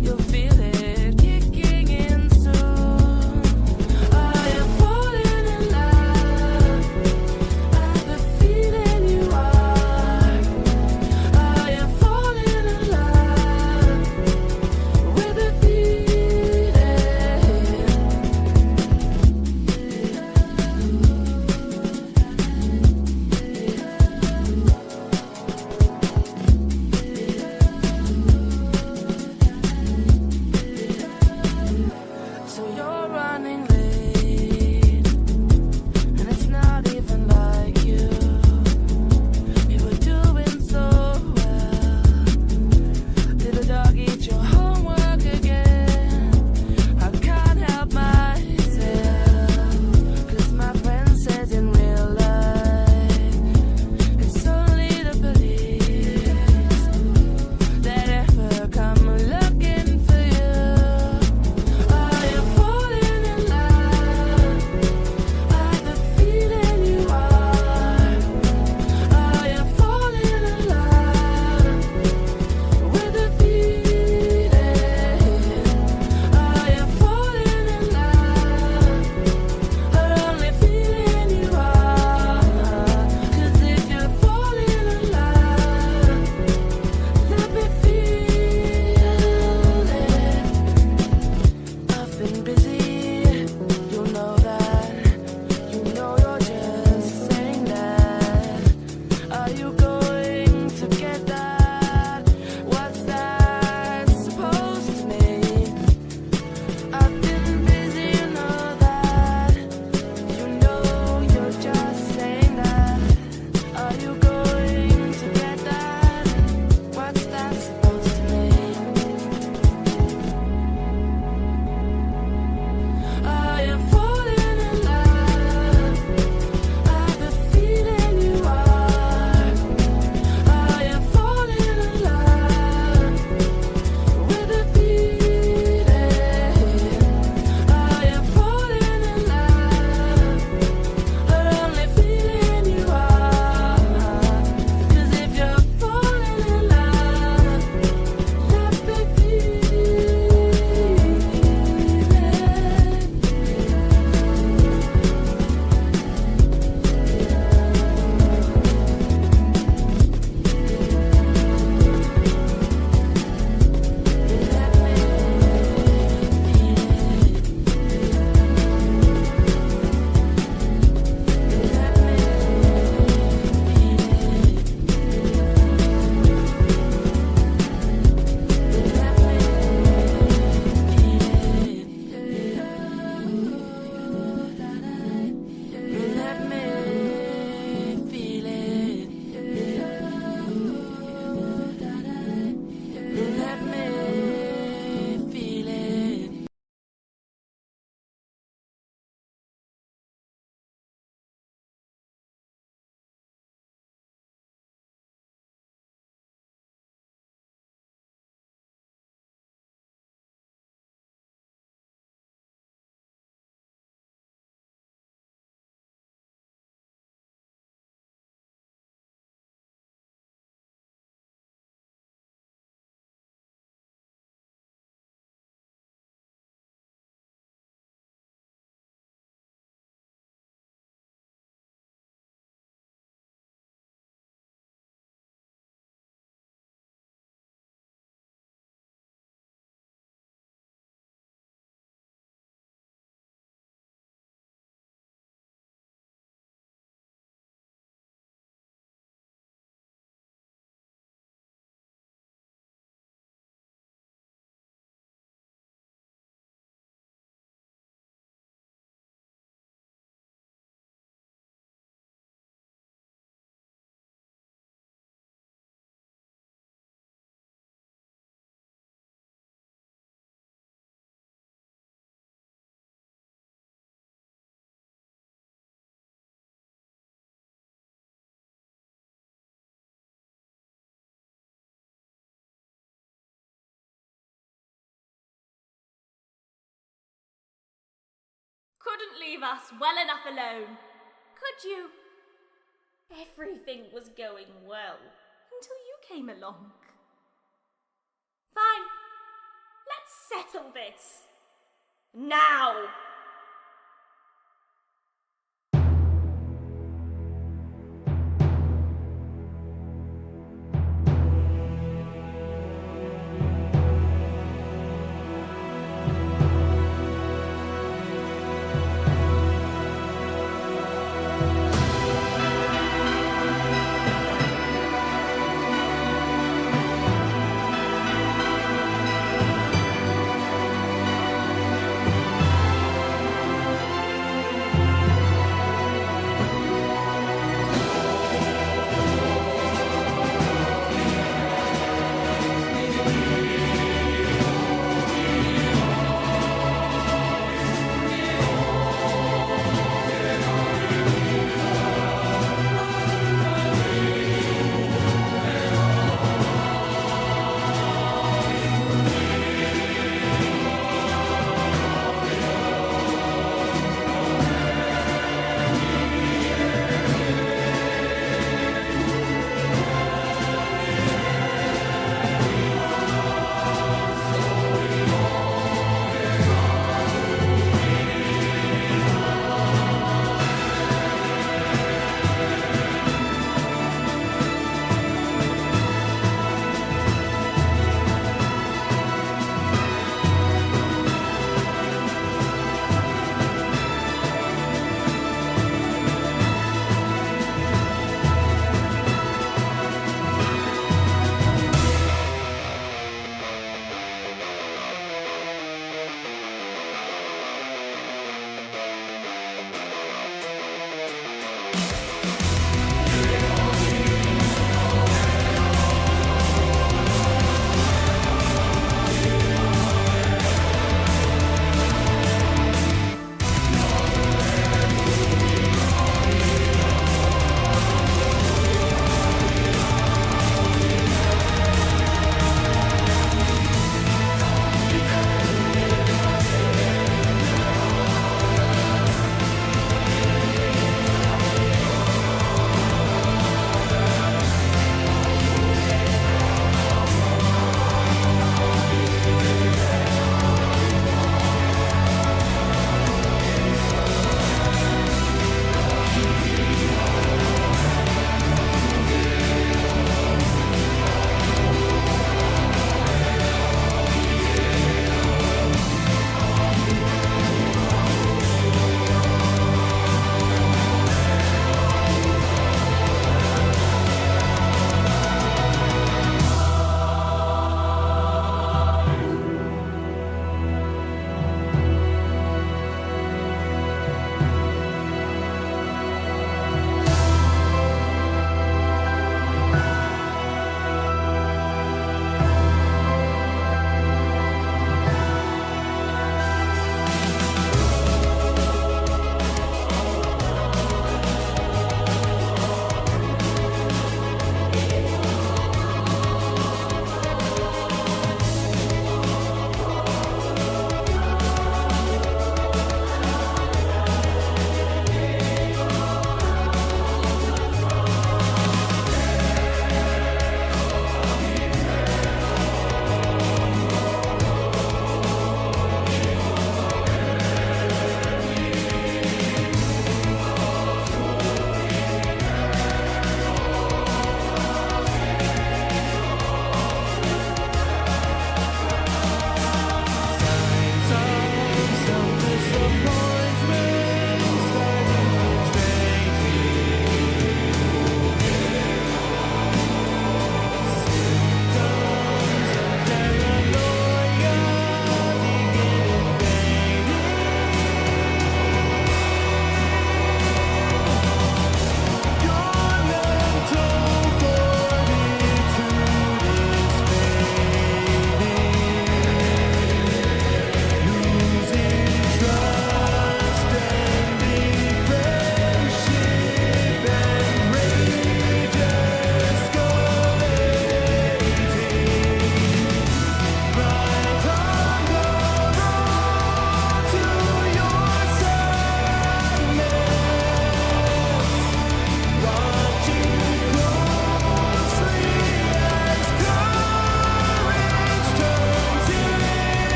You'll feel it kicking in soon. I am falling in love. Couldn't leave us well enough alone, could you? Everything was going well until you came along. Fine, let's settle this. Now!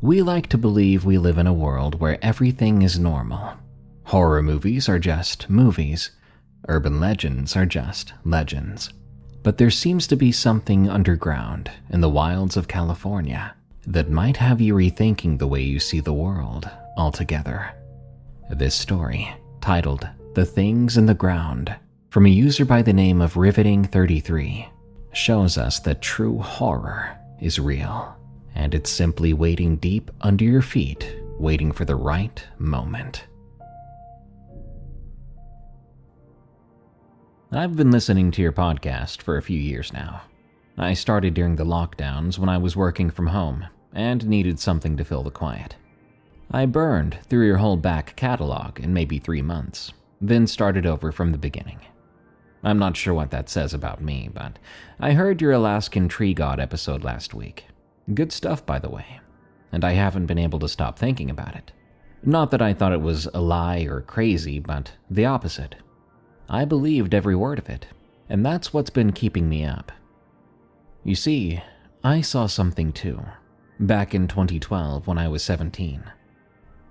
We like to believe we live in a world where everything is normal. Horror movies are just movies. Urban legends are just legends. But there seems to be something underground in the wilds of California that might have you rethinking the way you see the world altogether. This story, titled "The Things in the Ground," from a user by the name of Riveting33, shows us that true horror is real, and it's simply waiting deep under your feet, waiting for the right moment. I've been listening to your podcast for a few years now. I started during the lockdowns when I was working from home and needed something to fill the quiet. I burned through your whole back catalog in maybe 3 months, then started over from the beginning. I'm not sure what that says about me, but I heard your Alaskan Tree God episode last week. Good stuff, by the way, and I haven't been able to stop thinking about it. Not that I thought it was a lie or crazy, but the opposite. I believed every word of it, and that's what's been keeping me up. You see, I saw something too, back in 2012 when I was 17.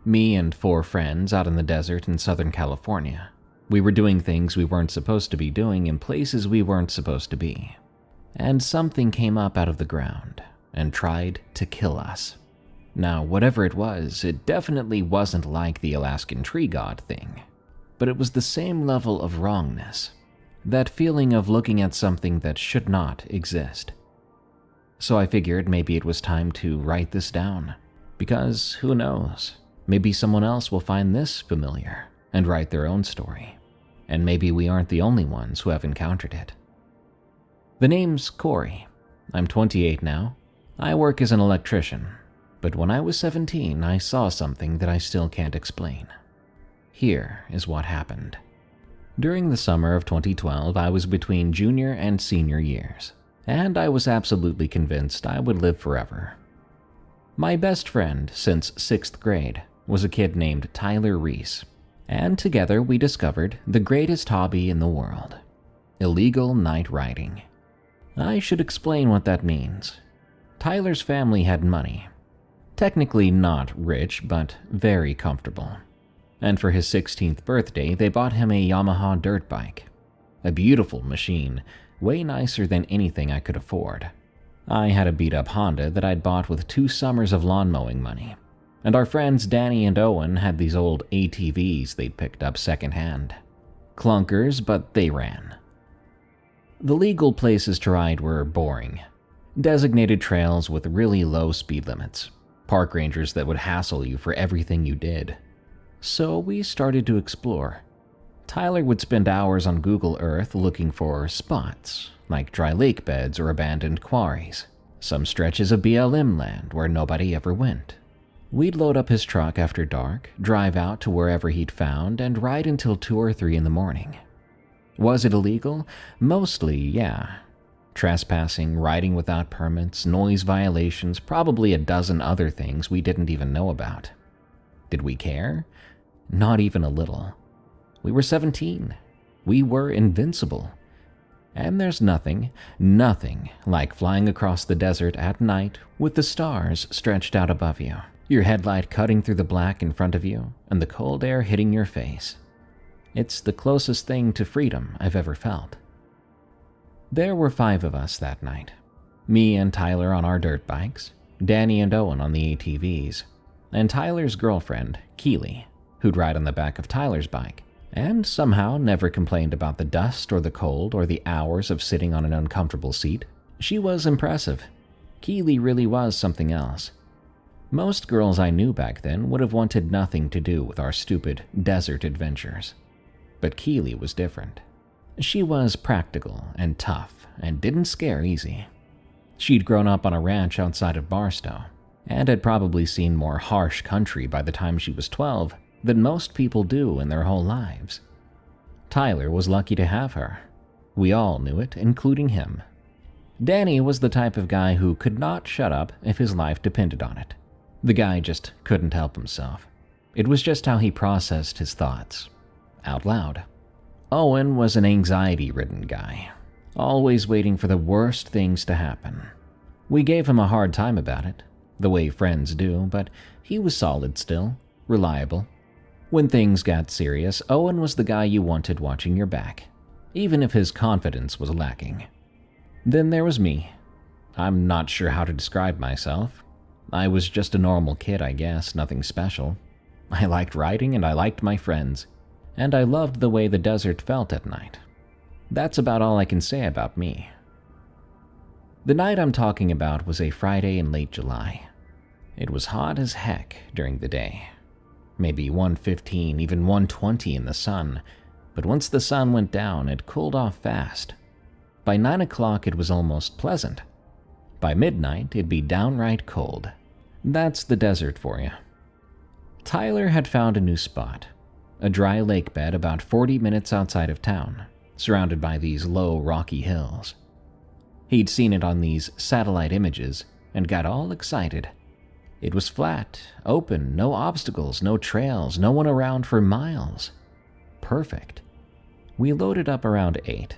Me and 4 friends out in the desert in Southern California. We were doing things we weren't supposed to be doing in places we weren't supposed to be. And something came up out of the ground and tried to kill us. Now, whatever it was, it definitely wasn't like the Alaskan Tree God thing. But it was the same level of wrongness, that feeling of looking at something that should not exist. So I figured maybe it was time to write this down, because who knows, maybe someone else will find this familiar and write their own story, and maybe we aren't the only ones who have encountered it. The name's Corey. I'm 28 now. I work as an electrician, but when I was 17, I saw something that I still can't explain. Here is what happened. During the summer of 2012, I was between junior and senior years, and I was absolutely convinced I would live forever. My best friend since 6th grade was a kid named Tyler Reese, and together we discovered the greatest hobby in the world: illegal night riding. I should explain what that means. Tyler's family had money. Technically not rich, but very comfortable. And for his 16th birthday, they bought him a Yamaha dirt bike. A beautiful machine, way nicer than anything I could afford. I had a beat-up Honda that I'd bought with 2 summers of lawn mowing money. And our friends Danny and Owen had these old ATVs they'd picked up secondhand. Clunkers, but they ran. The legal places to ride were boring. Designated trails with really low speed limits. Park rangers that would hassle you for everything you did. So we started to explore. Tyler would spend hours on Google Earth looking for spots, like dry lake beds or abandoned quarries, some stretches of BLM land where nobody ever went. We'd load up his truck after dark, drive out to wherever he'd found, and ride until 2 or 3 in the morning. Was it illegal? Mostly, yeah. Trespassing, riding without permits, noise violations, probably a dozen other things we didn't even know about. Did we care? Not even a little. We were 17. We were invincible. And there's nothing like flying across the desert at night with the stars stretched out above you, your headlight cutting through the black in front of you, and the cold air hitting your face. It's the closest thing to freedom I've ever felt. There were 5 of us that night. Me and Tyler on our dirt bikes, Danny and Owen on the ATVs, and Tyler's girlfriend, Keely, who'd ride on the back of Tyler's bike, and somehow never complained about the dust or the cold or the hours of sitting on an uncomfortable seat. She was impressive. Keely really was something else. Most girls I knew back then would have wanted nothing to do with our stupid desert adventures. But Keely was different. She was practical and tough and didn't scare easy. She'd grown up on a ranch outside of Barstow and had probably seen more harsh country by the time she was 12 than most people do in their whole lives. Tyler was lucky to have her. We all knew it, including him. Danny was the type of guy who could not shut up if his life depended on it. The guy just couldn't help himself. It was just how he processed his thoughts. Out loud. Owen was an anxiety-ridden guy, always waiting for the worst things to happen. We gave him a hard time about it, the way friends do, but he was solid still, reliable. When things got serious, Owen was the guy you wanted watching your back, even if his confidence was lacking. Then there was me. I'm not sure how to describe myself. I was just a normal kid, I guess, nothing special. I liked riding and I liked my friends, and I loved the way the desert felt at night. That's about all I can say about me. The night I'm talking about was a Friday in late July. It was hot as heck during the day. Maybe 115, even 120 in the sun, but once the sun went down, it cooled off fast. By 9 o'clock, it was almost pleasant. By midnight, it'd be downright cold. That's the desert for you. Tyler had found a new spot, a dry lake bed about 40 minutes outside of town, surrounded by these low, rocky hills. He'd seen it on these satellite images and got all excited. It was flat, open, no obstacles, no trails, no one around for miles. Perfect. We loaded up around 8.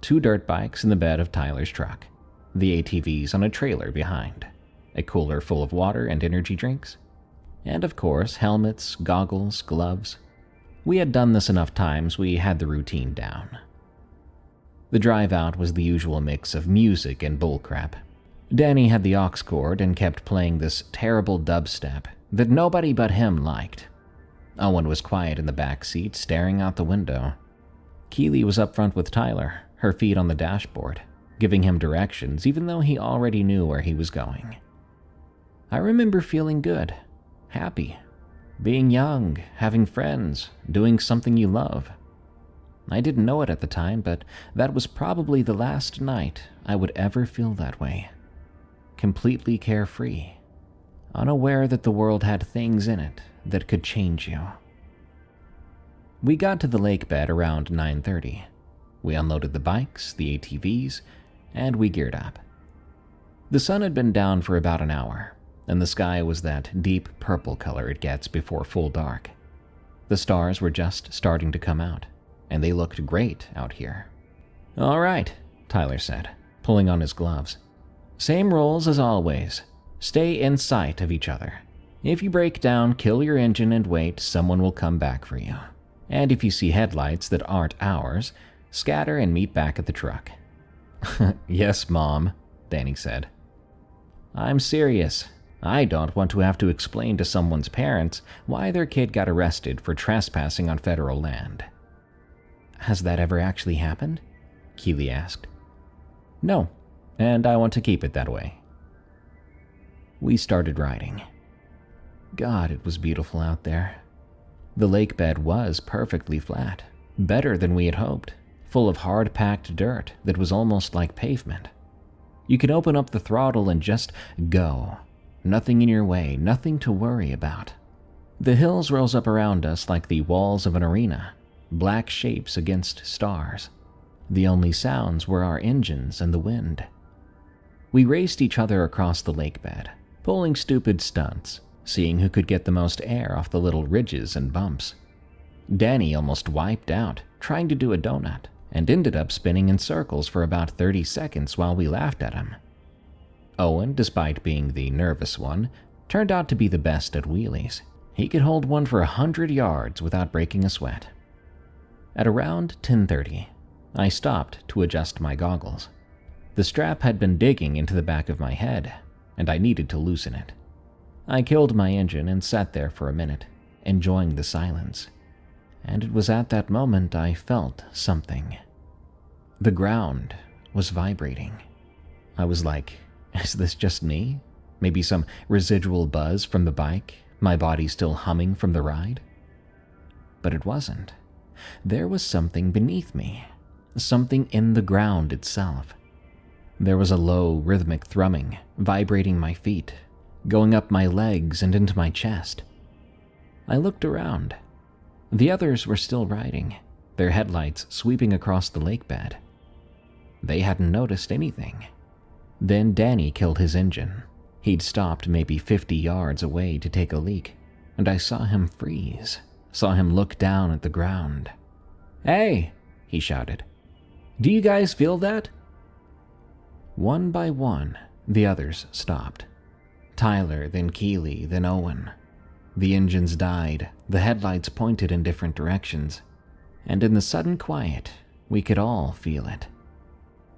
2 dirt bikes in the bed of Tyler's truck, the ATVs on a trailer behind, a cooler full of water and energy drinks, and of course helmets, goggles, gloves. We had done this enough times we had the routine down. The drive out was the usual mix of music and bullcrap. Danny had the aux cord and kept playing this terrible dubstep that nobody but him liked. Owen was quiet in the back seat, staring out the window. Keely was up front with Tyler, her feet on the dashboard, giving him directions even though he already knew where he was going. I remember feeling good, happy, being young, having friends, doing something you love. I didn't know it at the time, but that was probably the last night I would ever feel that way. Completely carefree, unaware that the world had things in it that could change you. We got to the lake bed around 9:30. We unloaded the bikes, the ATVs, and we geared up. The sun had been down for about an hour, and the sky was that deep purple color it gets before full dark. The stars were just starting to come out, and they looked great out here. "All right," Tyler said, pulling on his gloves. "Same rules as always. Stay in sight of each other. If you break down, kill your engine and wait, someone will come back for you. And if you see headlights that aren't ours, scatter and meet back at the truck." "Yes, Mom," Danny said. "I'm serious. I don't want to have to explain to someone's parents why their kid got arrested for trespassing on federal land." "Has that ever actually happened?" Keely asked. "No, and I want to keep it that way." We started riding. God, it was beautiful out there. The lake bed was perfectly flat, better than we had hoped, full of hard-packed dirt that was almost like pavement. You could open up the throttle and just go. Nothing in your way, nothing to worry about. The hills rose up around us like the walls of an arena, black shapes against stars. The only sounds were our engines and the wind. We raced each other across the lake bed, pulling stupid stunts, seeing who could get the most air off the little ridges and bumps. Danny almost wiped out, trying to do a donut, and ended up spinning in circles for about 30 seconds while we laughed at him. Owen, despite being the nervous one, turned out to be the best at wheelies. He could hold one for 100 yards without breaking a sweat. At around 10:30, I stopped to adjust my goggles. The strap had been digging into the back of my head, and I needed to loosen it. I killed my engine and sat there for a minute, enjoying the silence. And it was at that moment I felt something. The ground was vibrating. I was like, is this just me? Maybe some residual buzz from the bike, my body still humming from the ride? But it wasn't. There was something beneath me, something in the ground itself. There was a low, rhythmic thrumming, vibrating my feet, going up my legs and into my chest. I looked around. The others were still riding, their headlights sweeping across the lake bed. They hadn't noticed anything. Then Danny killed his engine. He'd stopped maybe 50 yards away to take a leak, and I saw him freeze, saw him look down at the ground. "Hey!" he shouted. "Do you guys feel that?" One by one, the others stopped. Tyler, then Keely, then Owen. The engines died, the headlights pointed in different directions, and in the sudden quiet, we could all feel it.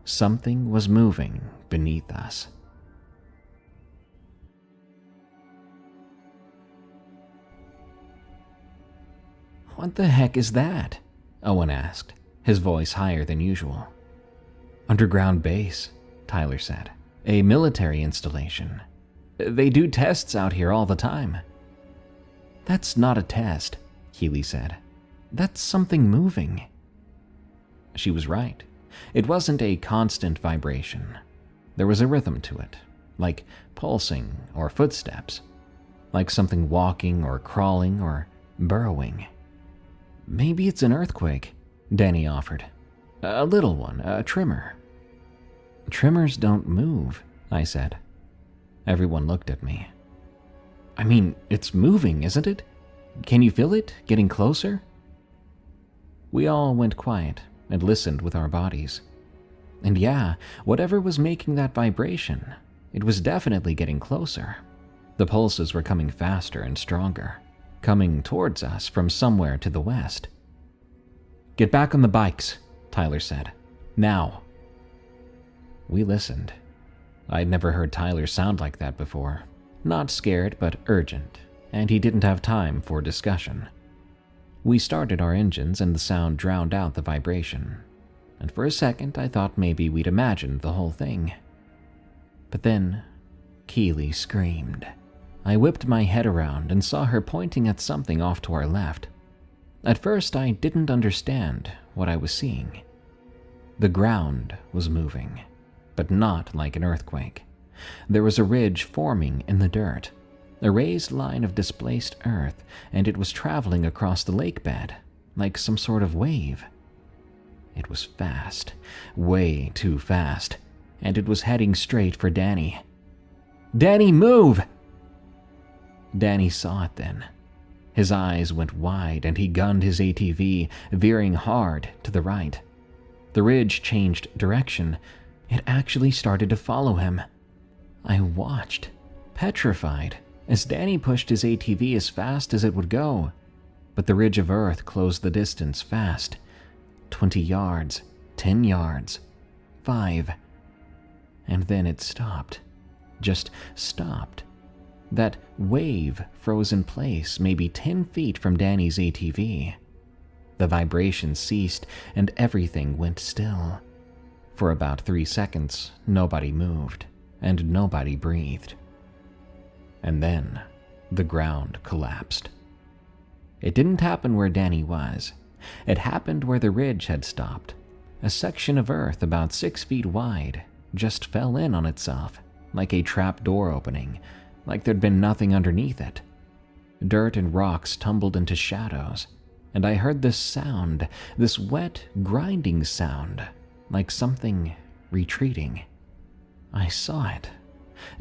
Something was moving beneath us. "What the heck is that?" Owen asked, his voice higher than usual. "Underground base," Tyler said. "A military installation. They do tests out here all the time." "That's not a test," Keely said. "That's something moving." She was right. It wasn't a constant vibration. There was a rhythm to it, like pulsing or footsteps, like something walking or crawling or burrowing. "Maybe it's an earthquake," Danny offered. "A little one, a tremor." "Tremors don't move," I said. Everyone looked at me. "I mean, it's moving, isn't it? Can you feel it getting closer?" We all went quiet and listened with our bodies. And yeah, whatever was making that vibration, it was definitely getting closer. The pulses were coming faster and stronger, coming towards us from somewhere to the west. "Get back on the bikes," Tyler said. "Now." We listened. I'd never heard Tyler sound like that before. Not scared, but urgent, and he didn't have time for discussion. We started our engines and the sound drowned out the vibration, and for a second I thought maybe we'd imagined the whole thing. But then, Keely screamed. I whipped my head around and saw her pointing at something off to our left. At first I didn't understand what I was seeing. The ground was moving, but not like an earthquake. There was a ridge forming in the dirt, a raised line of displaced earth, and it was traveling across the lake bed, like some sort of wave. It was fast, way too fast, and it was heading straight for Danny. "Danny, move!" Danny saw it then. His eyes went wide and he gunned his ATV, veering hard to the right. The ridge changed direction. It actually started to follow him. I watched, petrified, as Danny pushed his ATV as fast as it would go. But the ridge of earth closed the distance fast. 20 yards, 10 yards, 5. And then it stopped. Just stopped. That wave froze in place maybe 10 feet from Danny's ATV. The vibration ceased and everything went still. For about 3 seconds, nobody moved and nobody breathed. And then, the ground collapsed. It didn't happen where Danny was. It happened where the ridge had stopped. A section of earth about 6 feet wide just fell in on itself, like a trap door opening, like there'd been nothing underneath it. Dirt and rocks tumbled into shadows, and I heard this sound, this wet, grinding sound, like something retreating. I saw it,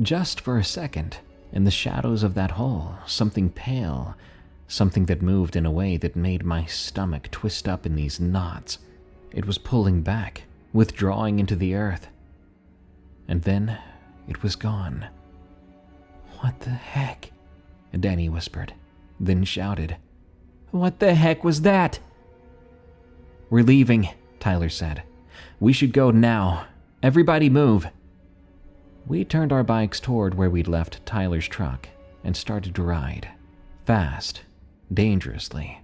just for a second, in the shadows of that hole, something pale, something that moved in a way that made my stomach twist up in these knots. It was pulling back, withdrawing into the earth. And then it was gone. "What the heck?" Danny whispered, then shouted, "What the heck was that?" "We're leaving," Tyler said. "We should go now. Everybody move." We turned our bikes toward where we'd left Tyler's truck and started to ride, fast, dangerously.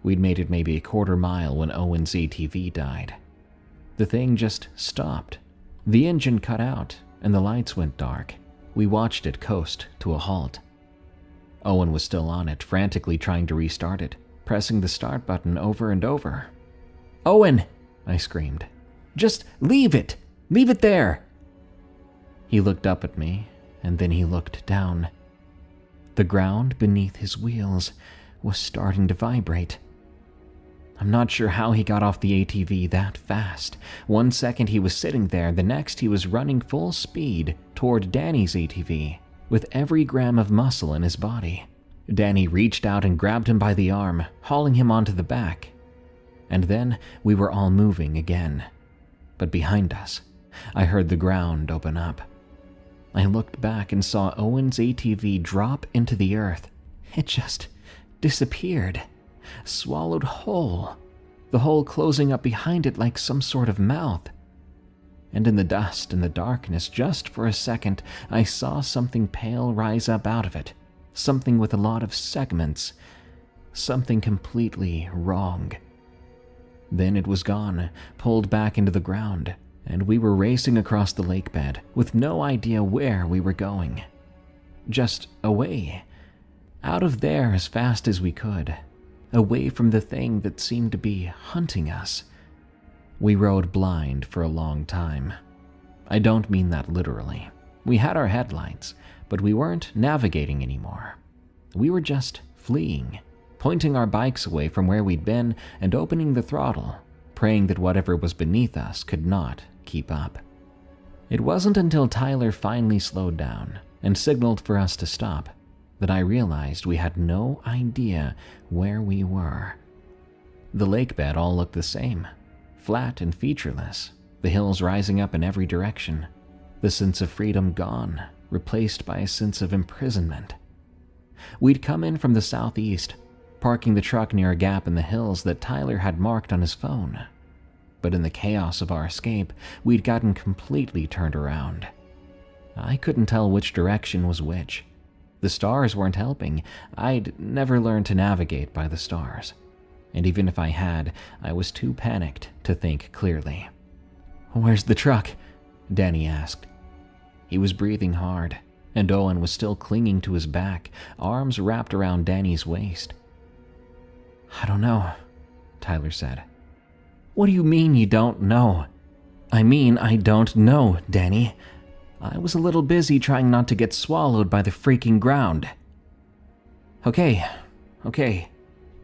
We'd made it maybe a quarter mile when Owen's ATV died. The thing just stopped. The engine cut out and the lights went dark. We watched it coast to a halt. Owen was still on it, frantically trying to restart it, pressing the start button over and over. "Owen!" I screamed. "Just leave it! Leave it there!" He looked up at me, and then he looked down. The ground beneath his wheels was starting to vibrate. I'm not sure how he got off the ATV that fast. 1 second he was sitting there, the next he was running full speed toward Danny's ATV, with every gram of muscle in his body. Danny reached out and grabbed him by the arm, hauling him onto the back. And then we were all moving again. But behind us, I heard the ground open up. I looked back and saw Owen's ATV drop into the earth. It just disappeared, swallowed whole, the hole closing up behind it like some sort of mouth. And in the dust and the darkness, just for a second, I saw something pale rise up out of it, something with a lot of segments, something completely wrong. Then it was gone, pulled back into the ground, and we were racing across the lake bed with no idea where we were going. Just away. Out of there as fast as we could. Away from the thing that seemed to be hunting us. We rode blind for a long time. I don't mean that literally. We had our headlights, but we weren't navigating anymore. We were just fleeing, pointing our bikes away from where we'd been and opening the throttle, praying that whatever was beneath us could not keep up. It wasn't until Tyler finally slowed down and signaled for us to stop that I realized we had no idea where we were. The lake bed all looked the same, flat and featureless, the hills rising up in every direction, the sense of freedom gone, replaced by a sense of imprisonment. We'd come in from the southeast, parking the truck near a gap in the hills that Tyler had marked on his phone. But in the chaos of our escape, we'd gotten completely turned around. I couldn't tell which direction was which. The stars weren't helping. I'd never learned to navigate by the stars. And even if I had, I was too panicked to think clearly. "Where's the truck?" Danny asked. He was breathing hard, and Owen was still clinging to his back, arms wrapped around Danny's waist. "I don't know," Tyler said. "What do you mean you don't know?" "I mean I don't know, Danny. I was a little busy trying not to get swallowed by the freaking ground." Okay.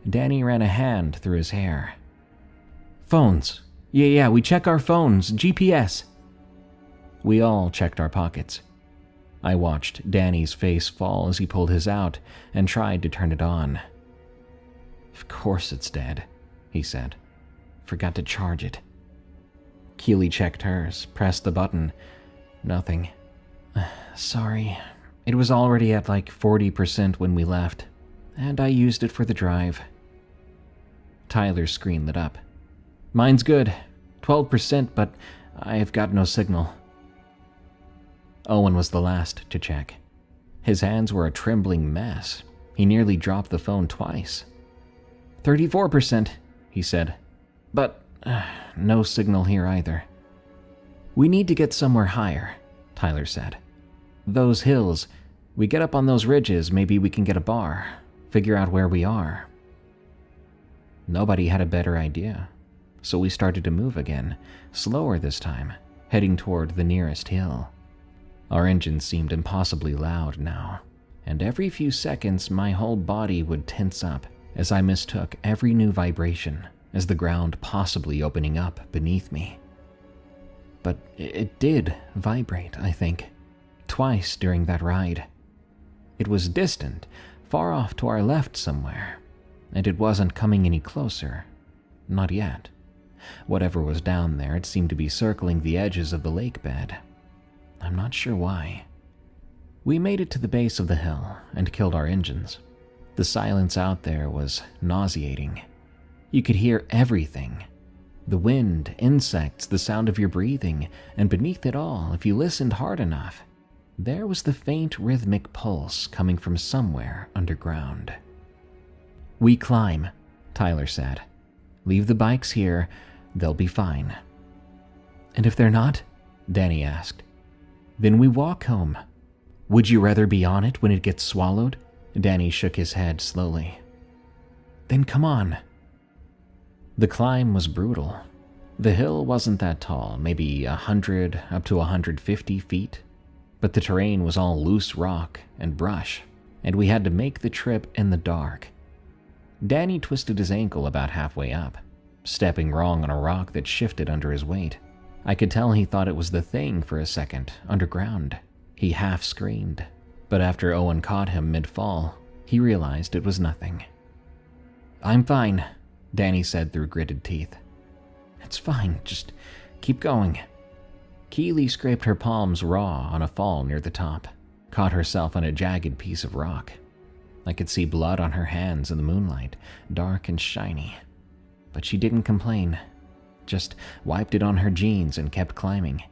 Danny ran a hand through his hair. "Phones. Yeah, we check our phones. GPS." We all checked our pockets. I watched Danny's face fall as he pulled his out and tried to turn it on. "Of course it's dead," he said. "Forgot to charge it." Keely checked hers, pressed the button. Nothing. "Sorry. It was already at like 40% when we left, and I used it for the drive." Tyler's screen lit up. "Mine's good. 12%, but I've got no signal." Owen was the last to check. His hands were a trembling mess. He nearly dropped the phone twice. 34%, he said. "But no signal here either." "We need to get somewhere higher," Tyler said. "Those hills, we get up on those ridges, maybe we can get a bar, figure out where we are." Nobody had a better idea, so we started to move again, slower this time, heading toward the nearest hill. Our engines seemed impossibly loud now, and every few seconds my whole body would tense up as I mistook every new vibration as the ground possibly opening up beneath me. But it did vibrate, I think, twice during that ride. It was distant, far off to our left somewhere, and it wasn't coming any closer. Not yet. Whatever was down there, it seemed to be circling the edges of the lake bed. I'm not sure why. We made it to the base of the hill and killed our engines. The silence out there was nauseating. You could hear everything. The wind, insects, the sound of your breathing, and beneath it all, if you listened hard enough, there was the faint rhythmic pulse coming from somewhere underground. "We climb," Tyler said. "Leave the bikes here. They'll be fine." "And if they're not?" Danny asked. "Then we walk home." "Would you rather be on it when it gets swallowed?" Danny shook his head slowly. "Then come on." The climb was brutal. The hill wasn't that tall, maybe 100 up to 150 feet, but the terrain was all loose rock and brush, and we had to make the trip in the dark. Danny twisted his ankle about halfway up, stepping wrong on a rock that shifted under his weight. I could tell he thought it was the thing for a second, underground. He half screamed, but after Owen caught him mid-fall, he realized it was nothing. "I'm fine," Danny said through gritted teeth. "It's fine, just keep going." Keely scraped her palms raw on a fall near the top, caught herself on a jagged piece of rock. I could see blood on her hands in the moonlight, dark and shiny. But she didn't complain, just wiped it on her jeans and kept climbing.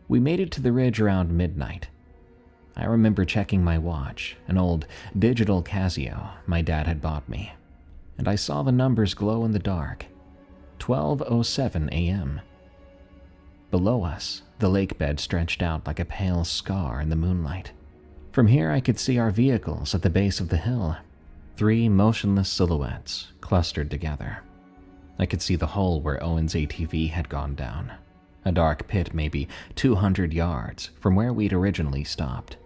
We made it to the ridge around midnight. I remember checking my watch, an old digital Casio my dad had bought me, and I saw the numbers glow in the dark. 12:07 a.m. Below us, the lake bed stretched out like a pale scar in the moonlight. From here I could see our vehicles at the base of the hill, 3 motionless silhouettes clustered together. I could see the hole where Owen's ATV had gone down, a dark pit maybe 200 yards from where we'd originally stopped.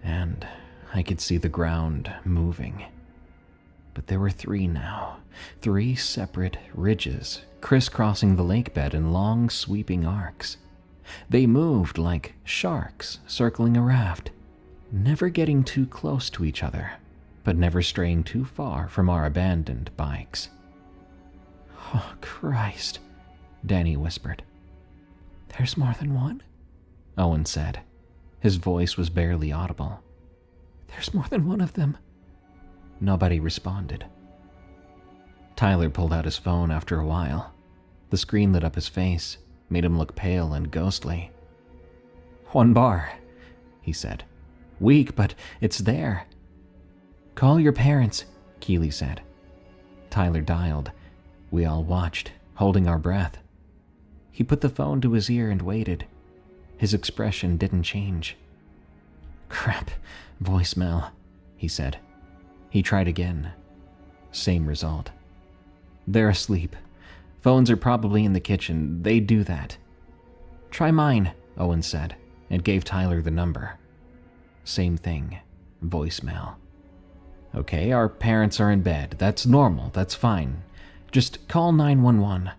And I could see the ground moving. But there were 3 now, 3 separate ridges crisscrossing the lake bed in long sweeping arcs. They moved like sharks circling a raft, never getting too close to each other, but never straying too far from our abandoned bikes. "Oh, Christ," Danny whispered. "There's more than one?" Owen said. His voice was barely audible. "There's more than one of them." Nobody responded. Tyler pulled out his phone after a while. The screen lit up his face, made him look pale and ghostly. "1 bar," he said. "Weak, but it's there." "Call your parents," Keely said. Tyler dialed. We all watched, holding our breath. He put the phone to his ear and waited. His expression didn't change. "Crap, voicemail," he said. He tried again. Same result. "They're asleep. Phones are probably in the kitchen. They do that." "Try mine," Owen said, and gave Tyler the number. Same thing. Voicemail. "Okay, our parents are in bed. That's normal. That's fine. Just call 911.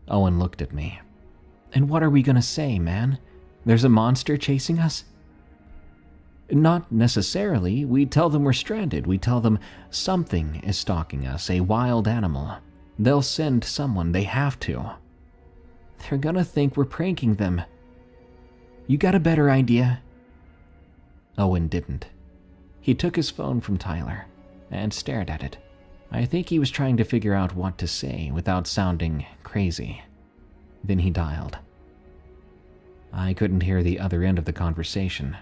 Owen looked at me. "And what are we gonna say, man? There's a monster chasing us?" "Not necessarily. We tell them we're stranded. We tell them something is stalking us, a wild animal. They'll send someone. They have to." "They're gonna think we're pranking them." "You got a better idea?" Owen didn't. He took his phone from Tyler and stared at it. I think he was trying to figure out what to say without sounding crazy. Then he dialed. I couldn't hear the other end of the conversation,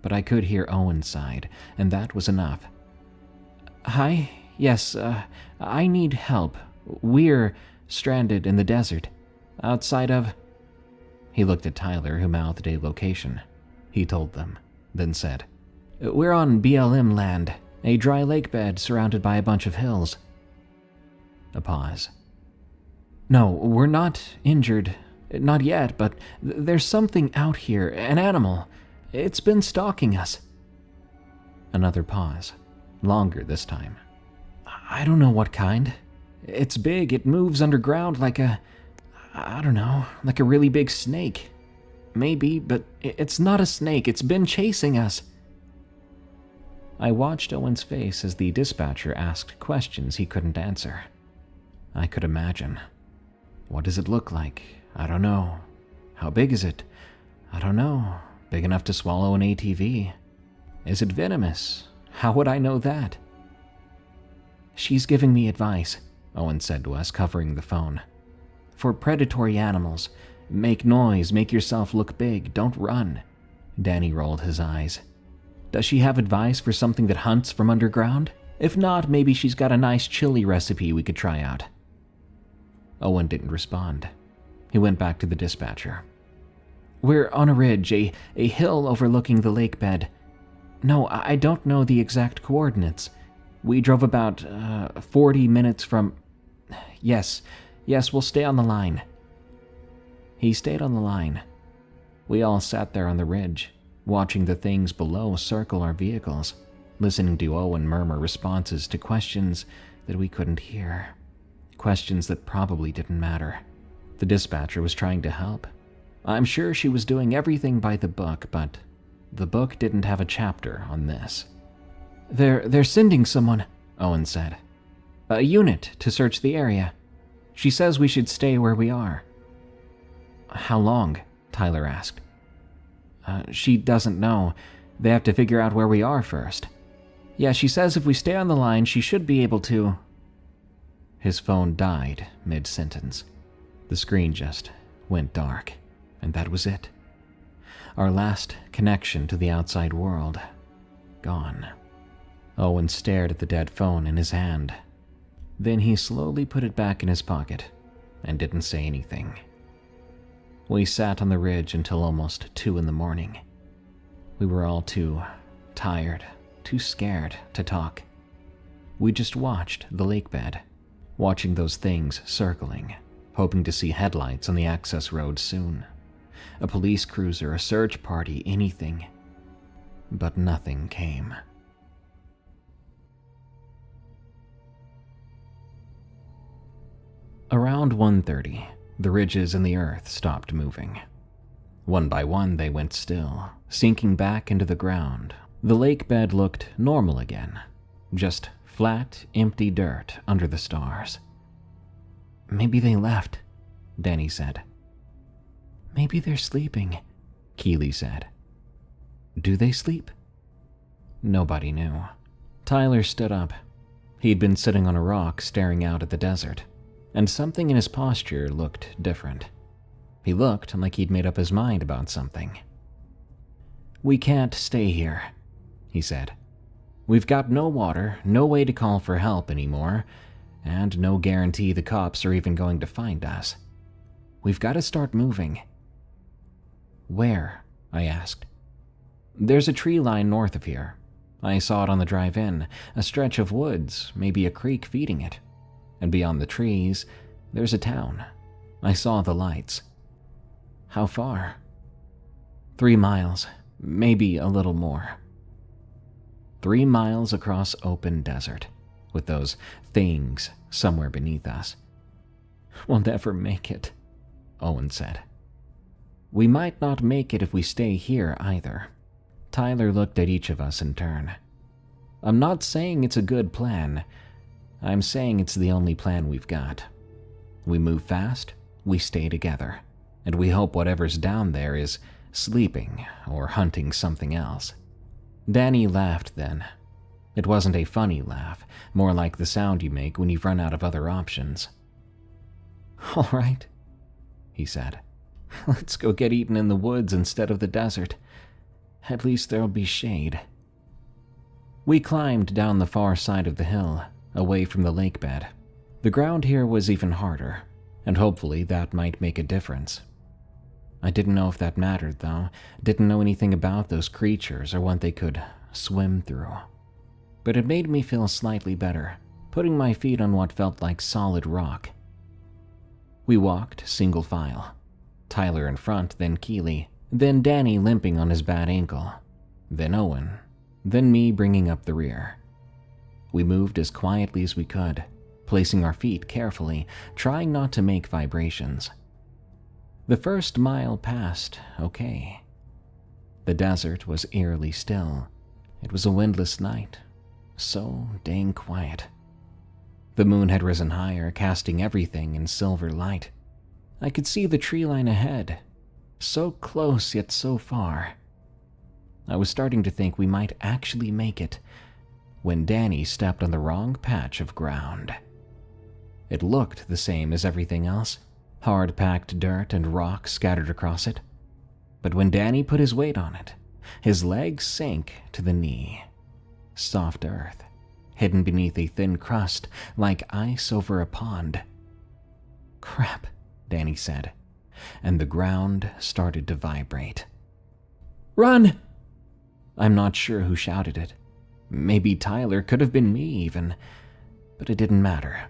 but I could hear Owen's side, and that was enough. "Hi, yes, I need help. We're stranded in the desert, outside of..." He looked at Tyler, who mouthed a location. He told them, then said, "We're on BLM land, a dry lake bed surrounded by a bunch of hills." A pause. "No, we're not injured. Not yet, but there's something out here, an animal. It's been stalking us." Another pause, longer this time. "I don't know what kind. It's big, it moves underground like like a really big snake. Maybe, but it's not a snake, it's been chasing us." I watched Owen's face as the dispatcher asked questions he couldn't answer. I could imagine. What does it look like? I don't know. How big is it? I don't know. Big enough to swallow an ATV. Is it venomous? How would I know that? "She's giving me advice," Owen said to us, covering the phone. "For predatory animals, make noise, make yourself look big, don't run." Danny rolled his eyes. "Does she have advice for something that hunts from underground? If not, maybe she's got a nice chili recipe we could try out." Owen didn't respond. He went back to the dispatcher. "We're on a ridge, a hill overlooking the lake bed. No, I don't know the exact coordinates. We drove about 40 minutes from... Yes, we'll stay on the line." He stayed on the line. We all sat there on the ridge, watching the things below circle our vehicles, listening to Owen murmur responses to questions that we couldn't hear. Questions that probably didn't matter. The dispatcher was trying to help. I'm sure she was doing everything by the book, but the book didn't have a chapter on this. They're sending someone," Owen said. "A unit to search the area. She says we should stay where we are." How long? Tyler asked. She doesn't know. They have to figure out where we are first. Yeah, she says if we stay on the line, she should be able to. His phone died mid-sentence. The screen just went dark, and that was it. Our last connection to the outside world. Gone. Owen stared at the dead phone in his hand. Then he slowly put it back in his pocket and didn't say anything. We sat on the ridge until almost 2 in the morning. We were all too tired, too scared to talk. We just watched the lake bed, watching those things circling, hoping to see headlights on the access road soon. A police cruiser, a search party, anything. But nothing came. Around 1:30, the ridges in the earth stopped moving. One by one they went still, sinking back into the ground. The lake bed looked normal again, just flat, empty dirt under the stars. Maybe they left, Danny said. Maybe they're sleeping, Keely said. Do they sleep? Nobody knew. Tyler stood up. He'd been sitting on a rock staring out at the desert, and something in his posture looked different. He looked like he'd made up his mind about something. We can't stay here, he said. We've got no water, no way to call for help anymore, and no guarantee the cops are even going to find us. We've got to start moving. Where? I asked. There's a tree line north of here. I saw it on the drive in, a stretch of woods, maybe a creek feeding it. And beyond the trees, there's a town. I saw the lights. How far? 3 miles, maybe a little more. 3 miles across open desert, with those things somewhere beneath us. We'll never make it, Owen said. We might not make it if we stay here either. Tyler looked at each of us in turn. I'm not saying it's a good plan. I'm saying it's the only plan we've got. We move fast, we stay together, and we hope whatever's down there is sleeping or hunting something else. Danny laughed then. It wasn't a funny laugh, more like the sound you make when you've run out of other options. All right, he said. Let's go get eaten in the woods instead of the desert. At least there'll be shade. We climbed down the far side of the hill, away from the lake bed. The ground here was even harder, and hopefully that might make a difference. I didn't know if that mattered, though. Didn't know anything about those creatures or what they could swim through. But it made me feel slightly better, putting my feet on what felt like solid rock. We walked single file. Tyler in front, then Keely, then Danny limping on his bad ankle, then Owen, then me bringing up the rear. We moved as quietly as we could, placing our feet carefully, trying not to make vibrations. The first mile passed okay. The desert was eerily still. It was a windless night, so dang quiet. The moon had risen higher, casting everything in silver light. I could see the tree line ahead, so close yet so far. I was starting to think we might actually make it when Danny stepped on the wrong patch of ground. It looked the same as everything else, hard-packed dirt and rock scattered across it. But when Danny put his weight on it, his legs sank to the knee. Soft earth, hidden beneath a thin crust like ice over a pond. Crap, Danny said, and the ground started to vibrate. Run! I'm not sure who shouted it. Maybe Tyler, could have been me even, but it didn't matter,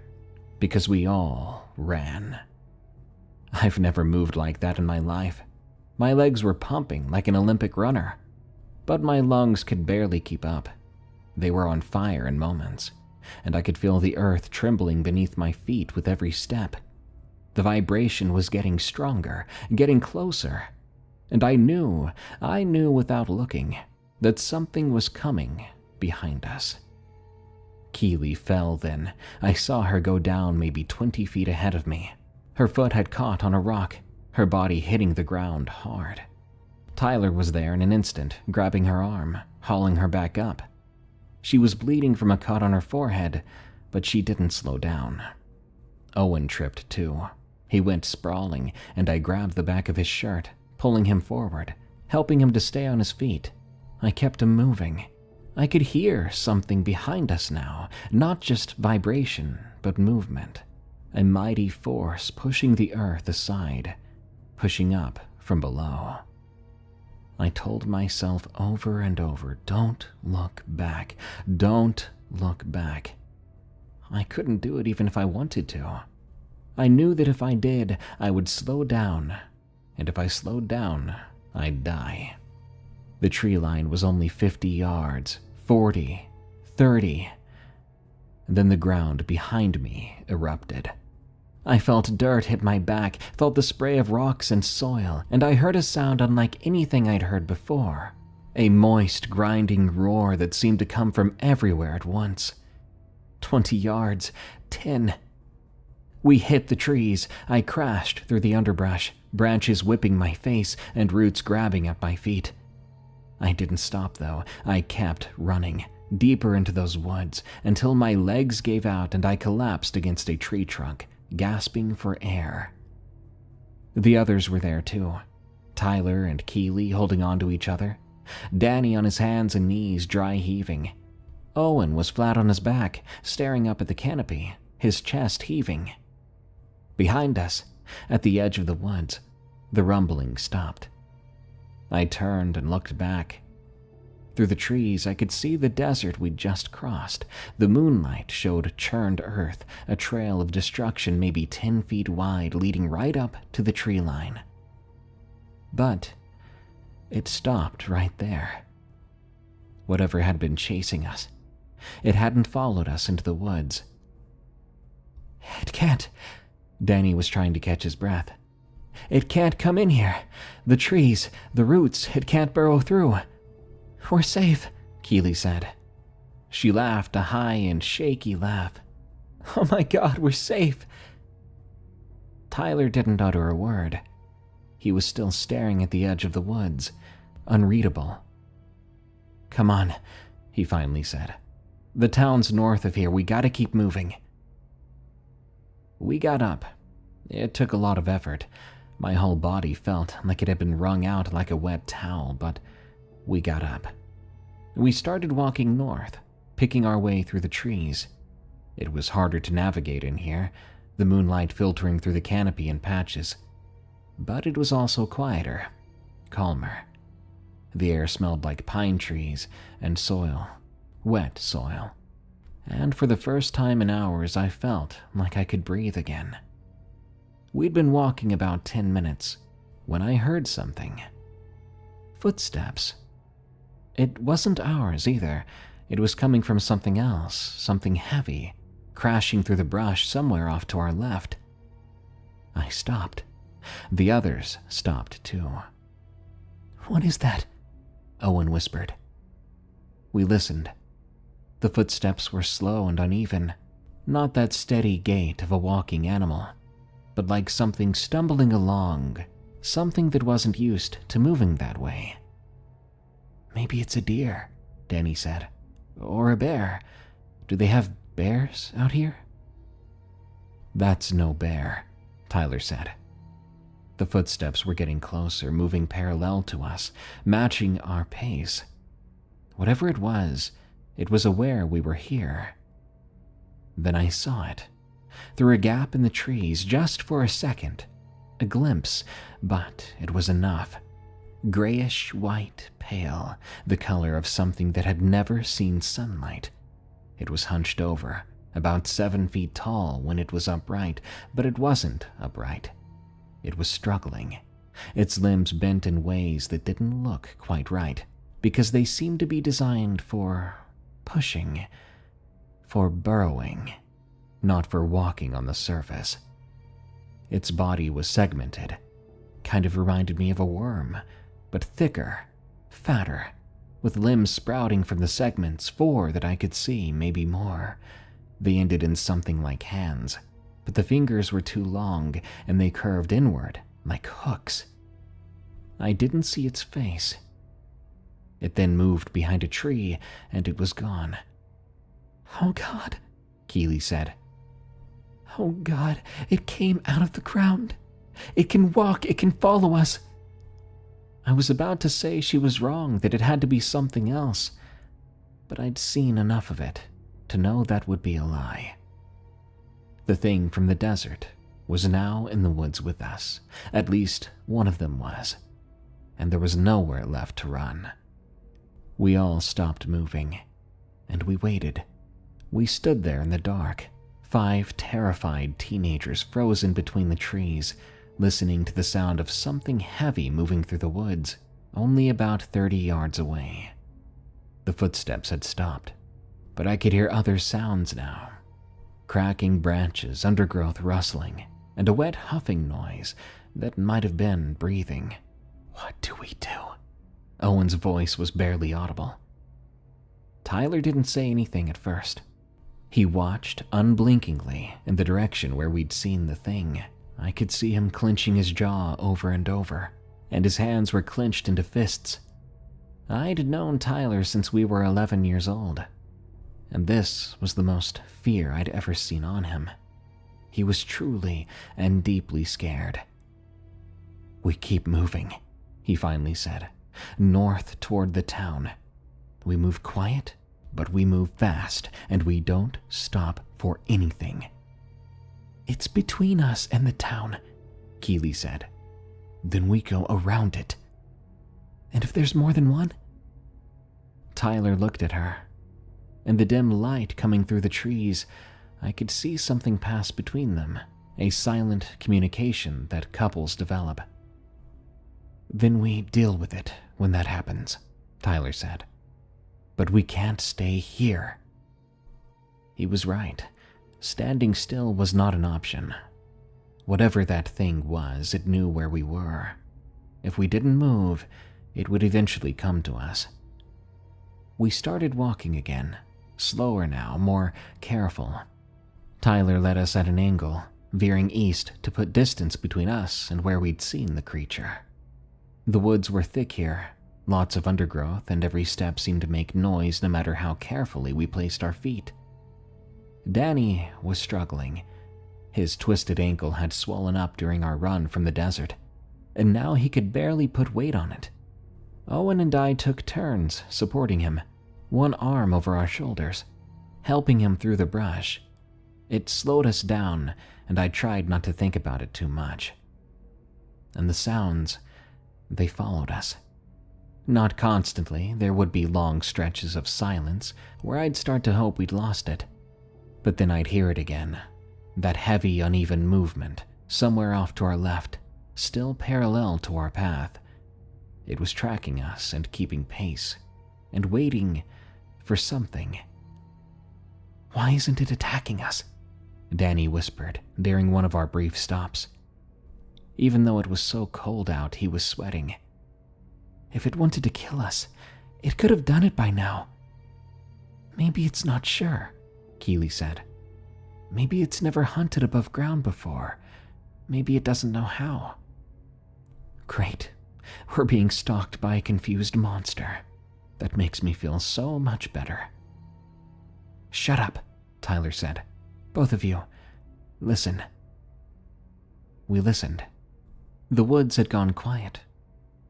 because we all ran. I've never moved like that in my life. My legs were pumping like an Olympic runner, but my lungs could barely keep up. They were on fire in moments, and I could feel the earth trembling beneath my feet with every step. The vibration was getting stronger, getting closer, and I knew without looking, that something was coming behind us. Keely fell then. I saw her go down maybe 20 feet ahead of me. Her foot had caught on a rock, her body hitting the ground hard. Tyler was there in an instant, grabbing her arm, hauling her back up. She was bleeding from a cut on her forehead, but she didn't slow down. Owen tripped too. He went sprawling, and I grabbed the back of his shirt, pulling him forward, helping him to stay on his feet. I kept him moving. I could hear something behind us now, not just vibration, but movement. A mighty force pushing the earth aside, pushing up from below. I told myself over and over, don't look back, don't look back. I couldn't do it even if I wanted to. I knew that if I did, I would slow down, and if I slowed down, I'd die. The tree line was only 50 yards, 40, 30. Then the ground behind me erupted. I felt dirt hit my back, felt the spray of rocks and soil, and I heard a sound unlike anything I'd heard before. A moist, grinding roar that seemed to come from everywhere at once. 20 yards, 10. We hit the trees. I crashed through the underbrush, branches whipping my face and roots grabbing at my feet. I didn't stop though. I kept running, deeper into those woods, until my legs gave out and I collapsed against a tree trunk, gasping for air. The others were there too. Tyler and Keeley holding on to each other. Danny on his hands and knees, dry heaving. Owen was flat on his back, staring up at the canopy, his chest heaving. Behind us, at the edge of the woods, the rumbling stopped. I turned and looked back. Through the trees, I could see the desert we'd just crossed. The moonlight showed churned earth, a trail of destruction maybe 10 feet wide leading right up to the tree line. But it stopped right there. Whatever had been chasing us, it hadn't followed us into the woods. It can't. Danny was trying to catch his breath. It can't come in here. The trees, the roots, it can't burrow through. We're safe, Keeley said. She laughed, a high and shaky laugh. Oh my God, we're safe. Tyler didn't utter a word. He was still staring at the edge of the woods, unreadable. Come on, he finally said. The town's north of here, we gotta keep moving. We got up. It took a lot of effort. My whole body felt like it had been wrung out like a wet towel, but we got up. We started walking north, picking our way through the trees. It was harder to navigate in here, the moonlight filtering through the canopy in patches. But it was also quieter, calmer. The air smelled like pine trees and soil, wet soil. And for the first time in hours, I felt like I could breathe again. We'd been walking about 10 minutes when I heard something. Footsteps. It wasn't ours either. It was coming from something else, something heavy, crashing through the brush somewhere off to our left. I stopped. The others stopped too. What is that? Owen whispered. We listened. The footsteps were slow and uneven, not that steady gait of a walking animal, but like something stumbling along, something that wasn't used to moving that way. Maybe it's a deer, Danny said, or a bear. Do they have bears out here? That's no bear, Tyler said. The footsteps were getting closer, moving parallel to us, matching our pace. Whatever it was aware we were here. Then I saw it. Through a gap in the trees, just for a second. A glimpse, but it was enough. Grayish white, pale, the color of something that had never seen sunlight. It was hunched over, about 7 feet tall when it was upright, but it wasn't upright. It was struggling, its limbs bent in ways that didn't look quite right, because they seemed to be designed for pushing, for burrowing, not for walking on the surface. Its body was segmented, kind of reminded me of a worm, but thicker, fatter, with limbs sprouting from the segments, 4 that I could see, maybe more. They ended in something like hands, but the fingers were too long and they curved inward, like hooks. I didn't see its face. It then moved behind a tree, and it was gone. "Oh God," Keely said. "Oh God, it came out of the ground. It can walk, it can follow us." I was about to say she was wrong, that it had to be something else, but I'd seen enough of it to know that would be a lie. The thing from the desert was now in the woods with us. At least one of them was, and there was nowhere left to run. We all stopped moving, and we waited. We stood there in the dark, 5 terrified teenagers frozen between the trees, listening to the sound of something heavy moving through the woods, only about 30 yards away. The footsteps had stopped, but I could hear other sounds now. Cracking branches, undergrowth rustling, and a wet huffing noise that might have been breathing. "What do we do?" Owen's voice was barely audible. Tyler didn't say anything at first. He watched unblinkingly in the direction where we'd seen the thing. I could see him clenching his jaw over and over, and his hands were clenched into fists. I'd known Tyler since we were 11 years old, and this was the most fear I'd ever seen on him. He was truly and deeply scared. "We keep moving," he finally said, "north toward the town. We move quiet, but we move fast, and we don't stop for anything." "It's between us and the town," Keely said. "Then we go around it." "And if there's more than one?" Tyler looked at her. In the dim light coming through the trees, I could see something pass between them, a silent communication that couples develop. "Then we deal with it when that happens," Tyler said. "But we can't stay here." He was right. Standing still was not an option. Whatever that thing was, it knew where we were. If we didn't move, it would eventually come to us. We started walking again, slower now, more careful. Tyler led us at an angle, veering east to put distance between us and where we'd seen the creature. The woods were thick here, lots of undergrowth, and every step seemed to make noise no matter how carefully we placed our feet. Danny was struggling. His twisted ankle had swollen up during our run from the desert, and now he could barely put weight on it. Owen and I took turns supporting him, one arm over our shoulders, helping him through the brush. It slowed us down, and I tried not to think about it too much. And the sounds, they followed us. Not constantly, there would be long stretches of silence where I'd start to hope we'd lost it. But then I'd hear it again, that heavy, uneven movement, somewhere off to our left, still parallel to our path. It was tracking us and keeping pace, and waiting for something. "Why isn't it attacking us?" Danny whispered during one of our brief stops. Even though it was so cold out, he was sweating. "If it wanted to kill us, it could have done it by now." "Maybe it's not sure," Keely said. "Maybe it's never hunted above ground before. Maybe it doesn't know how." "Great. We're being stalked by a confused monster. That makes me feel so much better." "Shut up," Tyler said. "Both of you. Listen." We listened. The woods had gone quiet.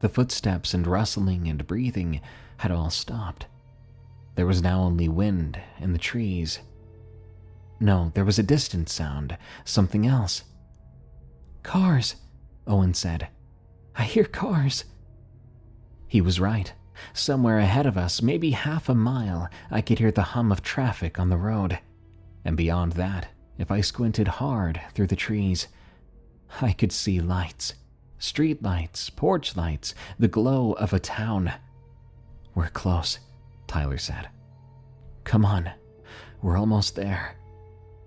The footsteps and rustling and breathing had all stopped. There was now only wind in the trees. No, there was a distant sound, something else. "Cars," Owen said. "I hear cars." He was right. Somewhere ahead of us, maybe half a mile, I could hear the hum of traffic on the road. And beyond that, if I squinted hard through the trees, I could see lights. Street lights, porch lights, the glow of a town. "We're close," Tyler said. "Come on, we're almost there."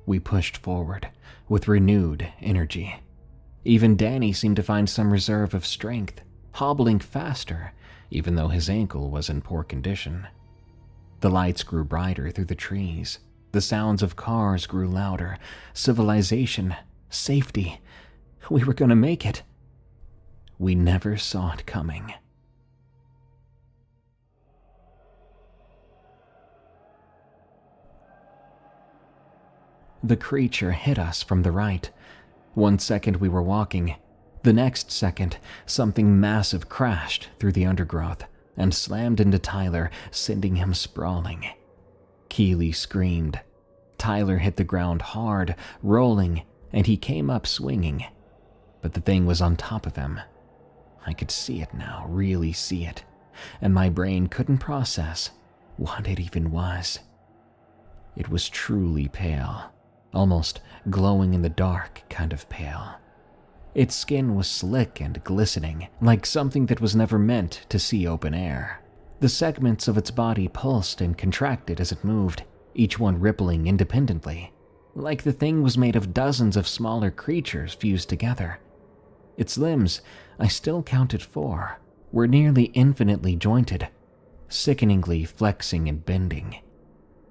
We pushed forward with renewed energy. Even Danny seemed to find some reserve of strength, hobbling faster, even though his ankle was in poor condition. The lights grew brighter through the trees. The sounds of cars grew louder. Civilization, safety. We were going to make it. we never saw it coming. The creature hit us from the right. 1 second we were walking. The next second, something massive crashed through the undergrowth and slammed into Tyler, sending him sprawling. Keely screamed. Tyler hit the ground hard, rolling, and he came up swinging. But the thing was on top of him. I could see it now, really see it, and my brain couldn't process what it even was. It was truly pale, almost glowing in the dark kind of pale. Its skin was slick and glistening, like something that was never meant to see open air. The segments of its body pulsed and contracted as it moved, each one rippling independently, like the thing was made of dozens of smaller creatures fused together. Its limbs, I still counted 4, were nearly infinitely jointed, sickeningly flexing and bending.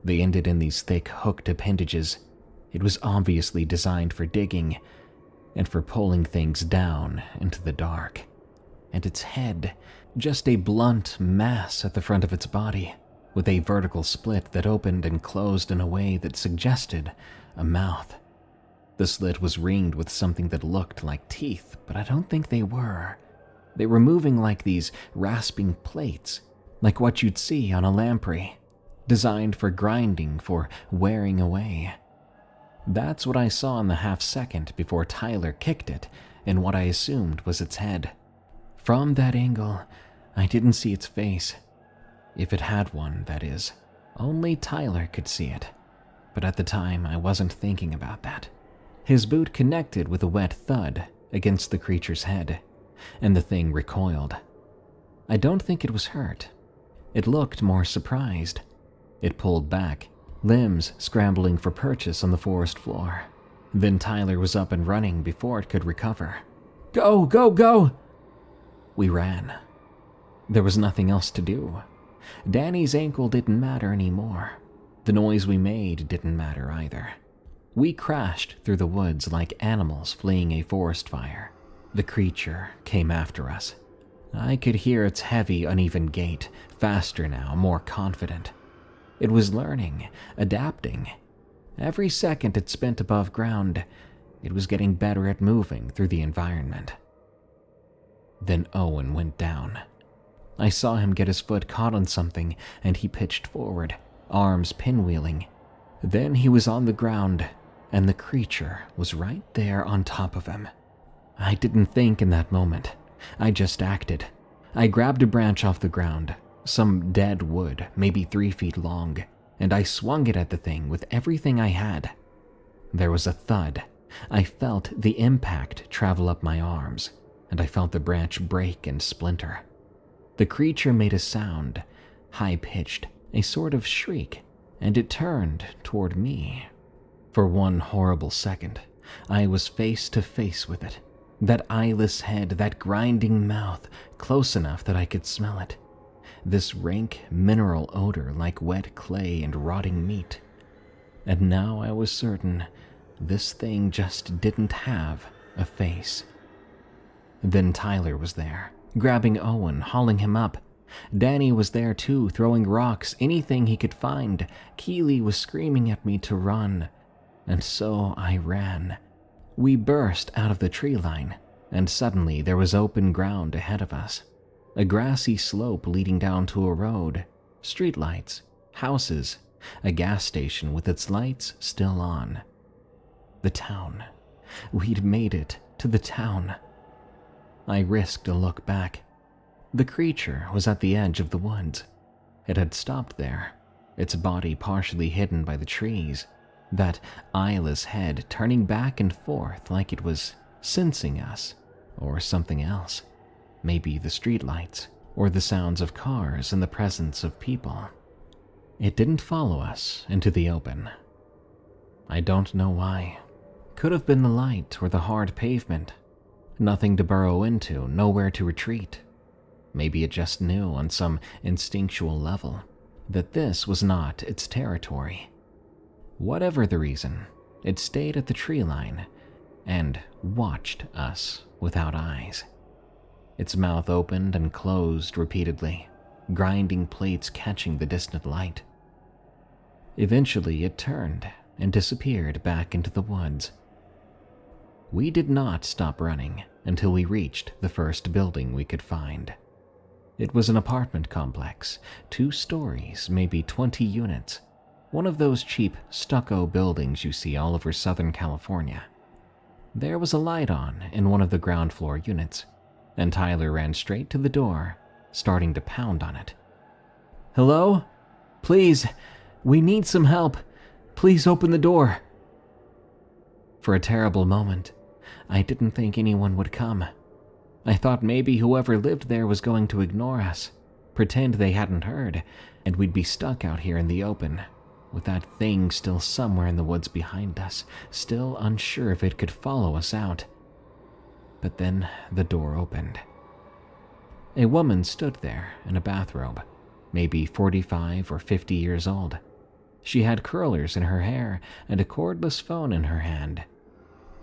They ended in these thick, hooked appendages. It was obviously designed for digging and for pulling things down into the dark. And its head, just a blunt mass at the front of its body, with a vertical split that opened and closed in a way that suggested a mouth. The slit was ringed with something that looked like teeth, but I don't think they were. They were moving like these rasping plates, like what you'd see on a lamprey, designed for grinding, for wearing away. That's what I saw in the half-second before Tyler kicked it in what I assumed was its head. From that angle, I didn't see its face. If it had one, that is. Only Tyler could see it. But at the time, I wasn't thinking about that. His boot connected with a wet thud against the creature's head, and the thing recoiled. I don't think it was hurt. It looked more surprised. It pulled back, limbs scrambling for purchase on the forest floor. Then Tyler was up and running before it could recover. "Go, go, go!" We ran. There was nothing else to do. Danny's ankle didn't matter anymore. The noise we made didn't matter either. We crashed through the woods like animals fleeing a forest fire. The creature came after us. I could hear its heavy, uneven gait, faster now, more confident. It was learning, adapting. Every second it spent above ground, it was getting better at moving through the environment. Then Owen went down. I saw him get his foot caught on something, and he pitched forward, arms pinwheeling. Then he was on the ground, and the creature was right there on top of him. I didn't think in that moment. I just acted. I grabbed a branch off the ground, some dead wood, maybe 3 feet long, and I swung it at the thing with everything I had. There was a thud. I felt the impact travel up my arms, and I felt the branch break and splinter. The creature made a sound, high-pitched, a sort of shriek, and it turned toward me. For one horrible second, I was face to face with it. That eyeless head, that grinding mouth, close enough that I could smell it. This rank mineral odor like wet clay and rotting meat. And now I was certain this thing just didn't have a face. Then Tyler was there, grabbing Owen, hauling him up. Danny was there too, throwing rocks, anything he could find. Keely was screaming at me to run. And so I ran. We burst out of the tree line, and suddenly there was open ground ahead of us. A grassy slope leading down to a road, streetlights, houses, a gas station with its lights still on. The town. We'd made it to the town. I risked a look back. The creature was at the edge of the woods. It had stopped there, its body partially hidden by the trees, that eyeless head turning back and forth like it was sensing us, or something else. Maybe the streetlights, or the sounds of cars and the presence of people. It didn't follow us into the open. I don't know why. Could have been the light or the hard pavement. Nothing to burrow into, nowhere to retreat. Maybe it just knew on some instinctual level that this was not its territory. Whatever the reason, it stayed at the tree line and watched us without eyes. its mouth opened and closed repeatedly, grinding plates catching the distant light. Eventually, it turned and disappeared back into the woods. We did not stop running until we reached the first building we could find. It was an apartment complex, 2 stories, maybe 20 units, one of those cheap stucco buildings you see all over Southern California. There was a light on in one of the ground floor units, and Tyler ran straight to the door, starting to pound on it. "Hello? Please, we need some help. Please open the door." For a terrible moment, I didn't think anyone would come. I thought maybe whoever lived there was going to ignore us, pretend they hadn't heard, and we'd be stuck out here in the open, with that thing still somewhere in the woods behind us, still unsure if it could follow us out. But then the door opened. A woman stood there in a bathrobe, maybe 45 or 50 years old. She had curlers in her hair and a cordless phone in her hand.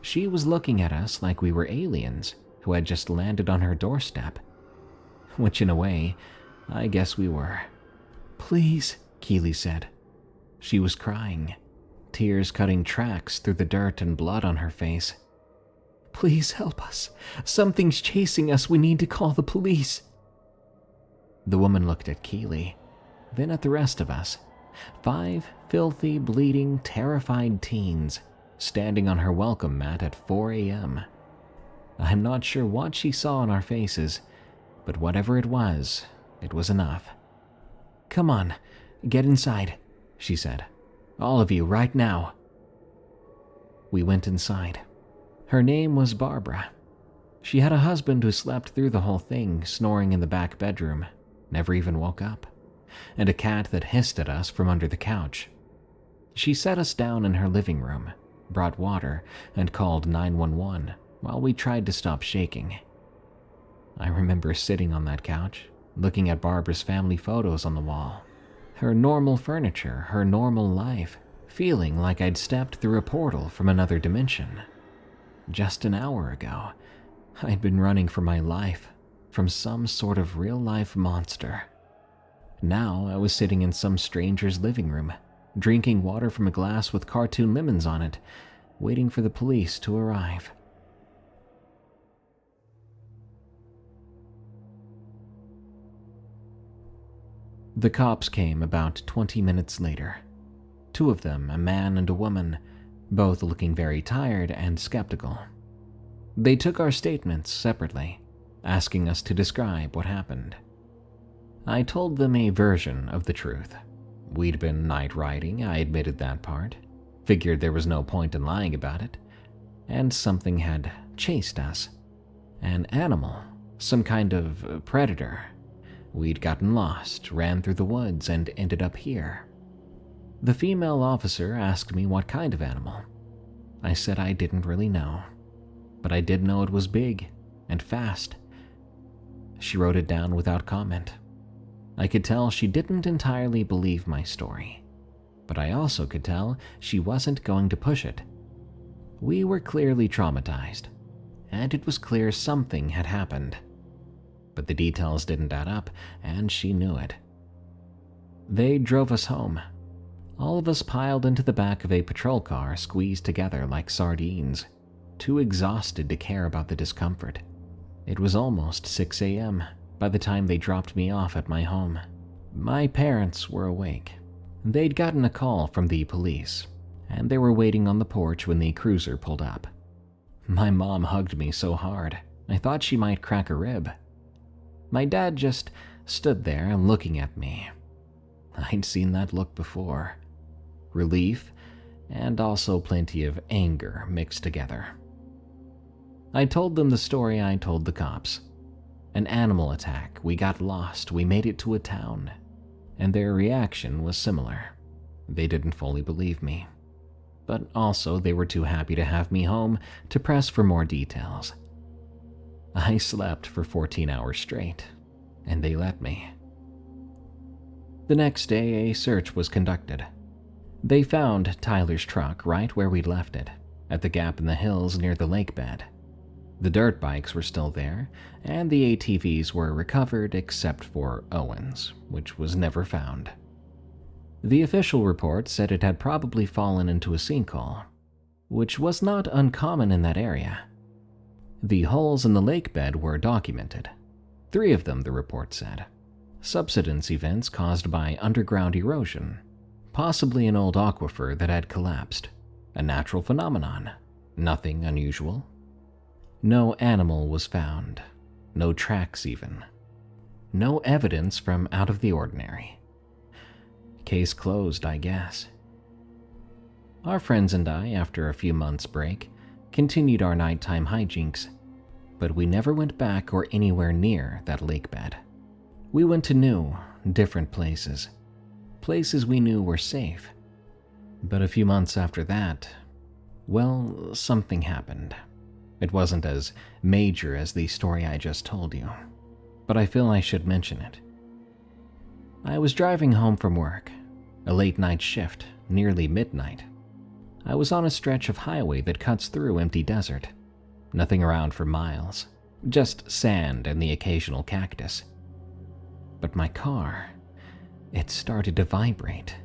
She was looking at us like we were aliens who had just landed on her doorstep. Which in a way, I guess we were. "Please," Keely said. She was crying, tears cutting tracks through the dirt and blood on her face. "Please help us. Something's chasing us. We need to call the police." The woman looked at Keely, then at the rest of us. 5 filthy, bleeding, terrified teens standing on her welcome mat at 4 a.m. I'm not sure what she saw on our faces, but whatever it was enough. "Come on, get inside," she said. "All of you, right now." We went inside. Her name was Barbara. She had a husband who slept through the whole thing, snoring in the back bedroom, never even woke up, and a cat that hissed at us from under the couch. She set us down in her living room, brought water, and called 911 while we tried to stop shaking. I remember sitting on that couch, looking at Barbara's family photos on the wall, her normal furniture, her normal life, feeling like I'd stepped through a portal from another dimension. Just an hour ago, I'd been running for my life from some sort of real-life monster. Now I was sitting in some stranger's living room, drinking water from a glass with cartoon lemons on it, waiting for the police to arrive. The cops came about 20 minutes later. 2 of them, a man and a woman, both looking very tired and skeptical. They took our statements separately, asking us to describe what happened. I told them a version of the truth. We'd been night riding, I admitted that part, figured there was no point in lying about it, and something had chased us. An animal, some kind of predator. We'd gotten lost, ran through the woods, and ended up here. The female officer asked me what kind of animal. I said I didn't really know, but I did know it was big and fast. She wrote it down without comment. I could tell she didn't entirely believe my story, but I also could tell she wasn't going to push it. We were clearly traumatized, and it was clear something had happened. But the details didn't add up, and she knew it. They drove us home. All of us piled into the back of a patrol car, squeezed together like sardines, too exhausted to care about the discomfort. It was almost 6 a.m. by the time they dropped me off at my home. My parents were awake. They'd gotten a call from the police, and they were waiting on the porch when the cruiser pulled up. My mom hugged me so hard, I thought she might crack a rib. My dad just stood there looking at me. I'd seen that look before. Relief, and also plenty of anger mixed together. I told them the story I told the cops. An animal attack, we got lost, we made it to a town. And their reaction was similar. They didn't fully believe me. But also they were too happy to have me home to press for more details. I slept for 14 hours straight, and they let me. The next day, a search was conducted. They found Tyler's truck right where we'd left it, at the gap in the hills near the lake bed. The dirt bikes were still there, and the ATVs were recovered except for Owen's, which was never found. The official report said it had probably fallen into a sinkhole, which was not uncommon in that area. The holes in the lake bed were documented. 3 of them, the report said. Subsidence events caused by underground erosion, possibly an old aquifer that had collapsed. A natural phenomenon, nothing unusual. No animal was found, no tracks even. No evidence from out of the ordinary. Case closed, I guess. Our friends and I, after a few months' break, continued our nighttime hijinks, but we never went back or anywhere near that lake bed. We went to new, different places. Places we knew were safe. But a few months after that, well, something happened. It wasn't as major as the story I just told you, but I feel I should mention it. I was driving home from work, a late night shift, nearly midnight. I was on a stretch of highway that cuts through empty desert. Nothing around for miles, just sand and the occasional cactus. But my car, it started to vibrate.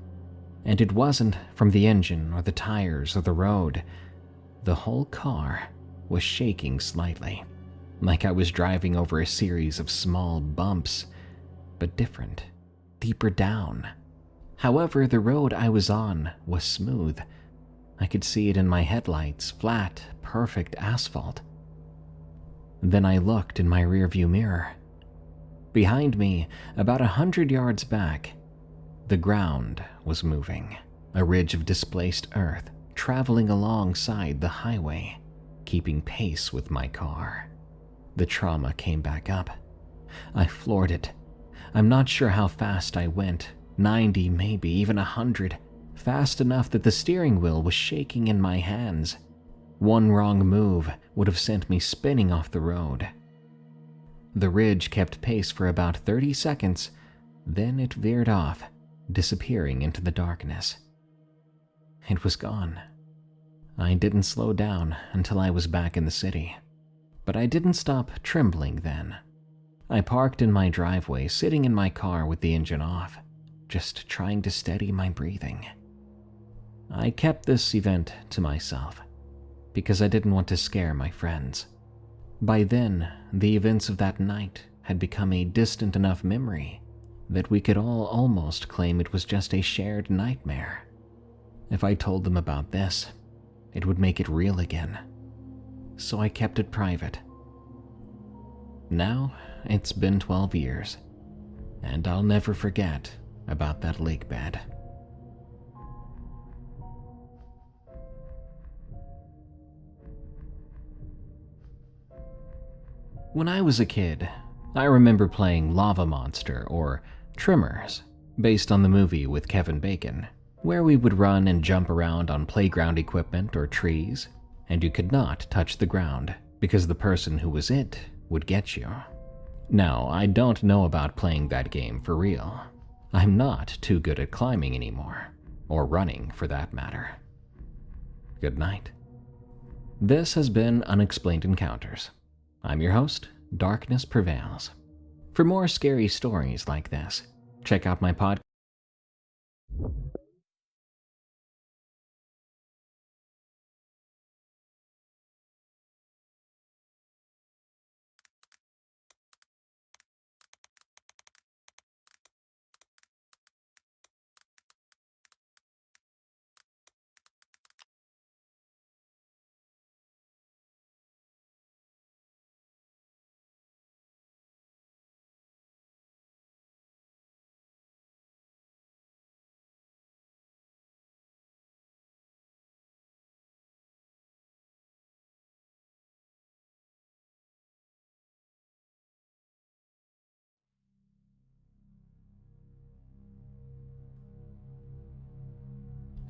And it wasn't from the engine or the tires or the road. The whole car was shaking slightly, like I was driving over a series of small bumps, but different, deeper down. However, the road I was on was smooth. I could see it in my headlights, flat, perfect asphalt. Then I looked in my rearview mirror. Behind me, about 100 yards back, the ground was moving, a ridge of displaced earth traveling alongside the highway, keeping pace with my car. The trauma came back up. I floored it. I'm not sure how fast I went, 90 maybe, even 100, fast enough that the steering wheel was shaking in my hands. One wrong move would have sent me spinning off the road. The ridge kept pace for about 30 seconds, then it veered off, disappearing into the darkness. It was gone. I didn't slow down until I was back in the city, but I didn't stop trembling then. I parked in my driveway, sitting in my car with the engine off, just trying to steady my breathing. I kept this event to myself, because I didn't want to scare my friends. By then, the events of that night had become a distant enough memory that we could all almost claim it was just a shared nightmare. If I told them about this, it would make it real again. So I kept it private. Now, it's been 12 years, and I'll never forget about that lake bed. When I was a kid, I remember playing Lava Monster or Tremors, based on the movie with Kevin Bacon, where we would run and jump around on playground equipment or trees, and you could not touch the ground because the person who was it would get you. Now, I don't know about playing that game for real. I'm not too good at climbing anymore, or running for that matter. Good night. This has been Unexplained Encounters. I'm your host, Darkness Prevails. For more scary stories like this, check out my podcast.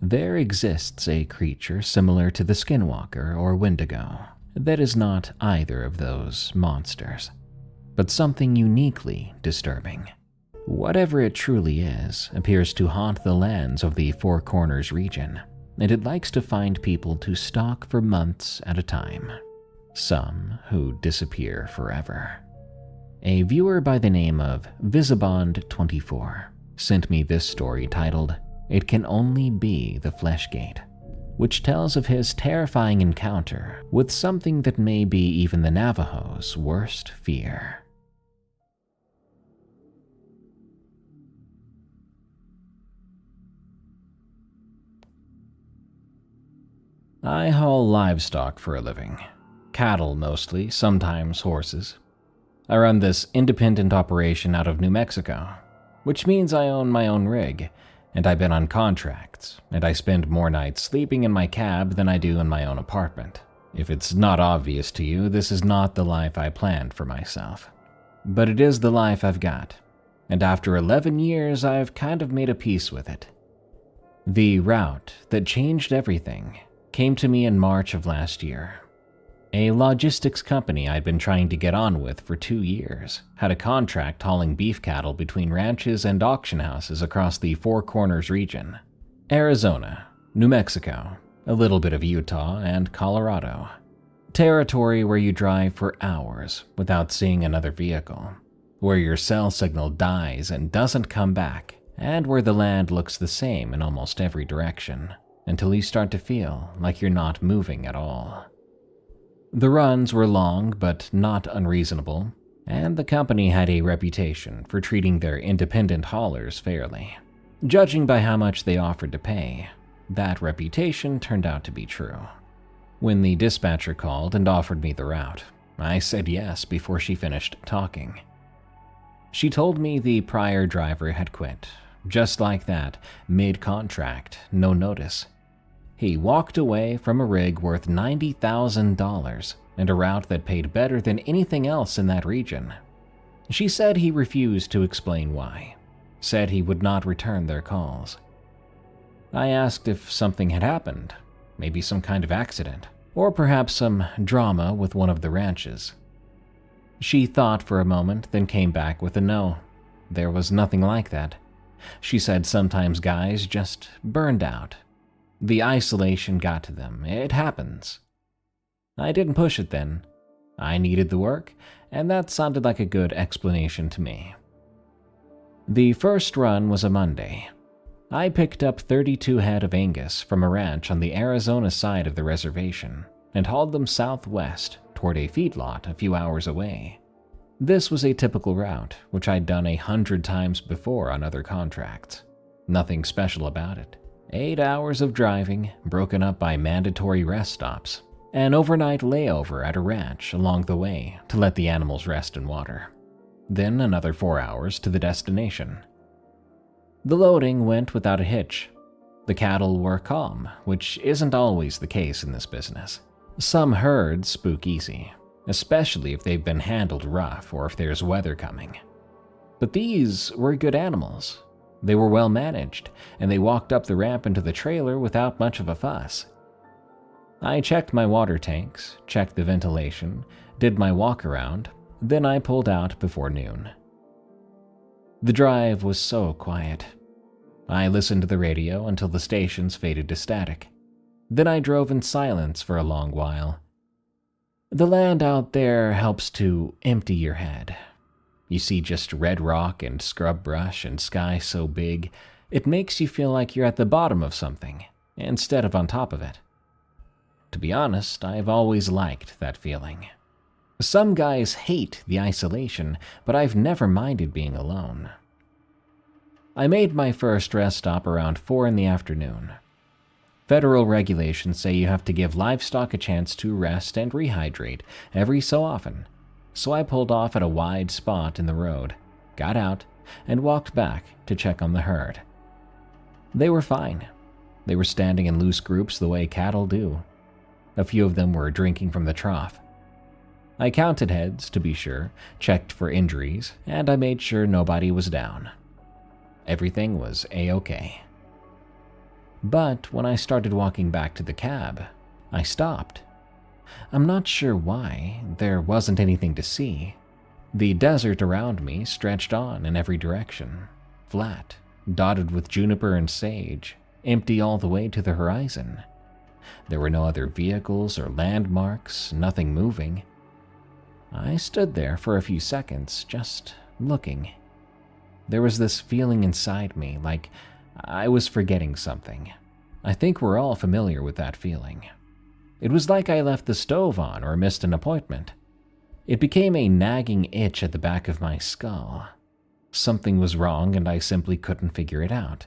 There exists a creature similar to the Skinwalker or Wendigo that is not either of those monsters, but something uniquely disturbing. Whatever it truly is appears to haunt the lands of the Four Corners region, and it likes to find people to stalk for months at a time. some who disappear forever. A viewer by the name of Visibond24 sent me this story titled, "It Can Only Be the Fleshgate," which tells of his terrifying encounter with something that may be even the Navajo's worst fear. I haul livestock for a living. Cattle mostly, sometimes horses. I run this independent operation out of New Mexico, which means I own my own rig, and I've been on contracts, and I spend more nights sleeping in my cab than I do in my own apartment. If it's not obvious to you, this is not the life I planned for myself. But it is the life I've got, and after 11 years, I've kind of made a peace with it. The route that changed everything came to me in March of last year. A logistics company I'd been trying to get on with for 2 years had a contract hauling beef cattle between ranches and auction houses across the Four Corners region: Arizona, New Mexico, a little bit of Utah, and Colorado. Territory where you drive for hours without seeing another vehicle, where your cell signal dies and doesn't come back, and where the land looks the same in almost every direction, until you start to feel like you're not moving at all. The runs were long but not unreasonable, and the company had a reputation for treating their independent haulers fairly. Judging by how much they offered to pay, that reputation turned out to be true. When the dispatcher called and offered me the route, I said yes before she finished talking. She told me the prior driver had quit, just like that, mid-contract, no notice. He walked away from a rig worth $90,000 and a route that paid better than anything else in that region. She said he refused to explain why, said he would not return their calls. I asked if something had happened, maybe some kind of accident, or perhaps some drama with one of the ranches. She thought for a moment, then came back with a no. There was nothing like that. She said sometimes guys just burned out. The isolation got to them. It happens. I didn't push it then. I needed the work, and that sounded like a good explanation to me. The first run was a Monday. I picked up 32 head of Angus from a ranch on the Arizona side of the reservation and hauled them southwest toward a feedlot a few hours away. This was a typical route, which I'd done 100 times before on other contracts. Nothing special about it. 8 hours of driving, broken up by mandatory rest stops, an overnight layover at a ranch along the way to let the animals rest and water. Then another 4 hours to the destination. The loading went without a hitch. The cattle were calm, which isn't always the case in this business. Some herds spook easy, especially if they've been handled rough or if there's weather coming. But these were good animals. They were well managed, and they walked up the ramp into the trailer without much of a fuss. I checked my water tanks, checked the ventilation, did my walk around, then I pulled out before noon. The drive was so quiet. I listened to the radio until the stations faded to static. Then I drove in silence for a long while. The land out there helps to empty your head. You see just red rock and scrub brush and sky so big, it makes you feel like you're at the bottom of something, instead of on top of it. To be honest, I've always liked that feeling. Some guys hate the isolation, but I've never minded being alone. I made my first rest stop around 4 in the afternoon. Federal regulations say you have to give livestock a chance to rest and rehydrate every so often, so I pulled off at a wide spot in the road, got out, and walked back to check on the herd. They were fine. They were standing in loose groups the way cattle do. A few of them were drinking from the trough. I counted heads, to be sure, checked for injuries, and I made sure nobody was down. Everything was A-okay. But when I started walking back to the cab, I stopped. I'm not sure why. There wasn't anything to see. The desert around me stretched on in every direction, flat, dotted with juniper and sage, empty all the way to the horizon. There were no other vehicles or landmarks, nothing moving. I stood there for a few seconds, just looking. There was this feeling inside me, like I was forgetting something. I think we're all familiar with that feeling. It was like I left the stove on or missed an appointment. It became a nagging itch at the back of my skull. Something was wrong and I simply couldn't figure it out.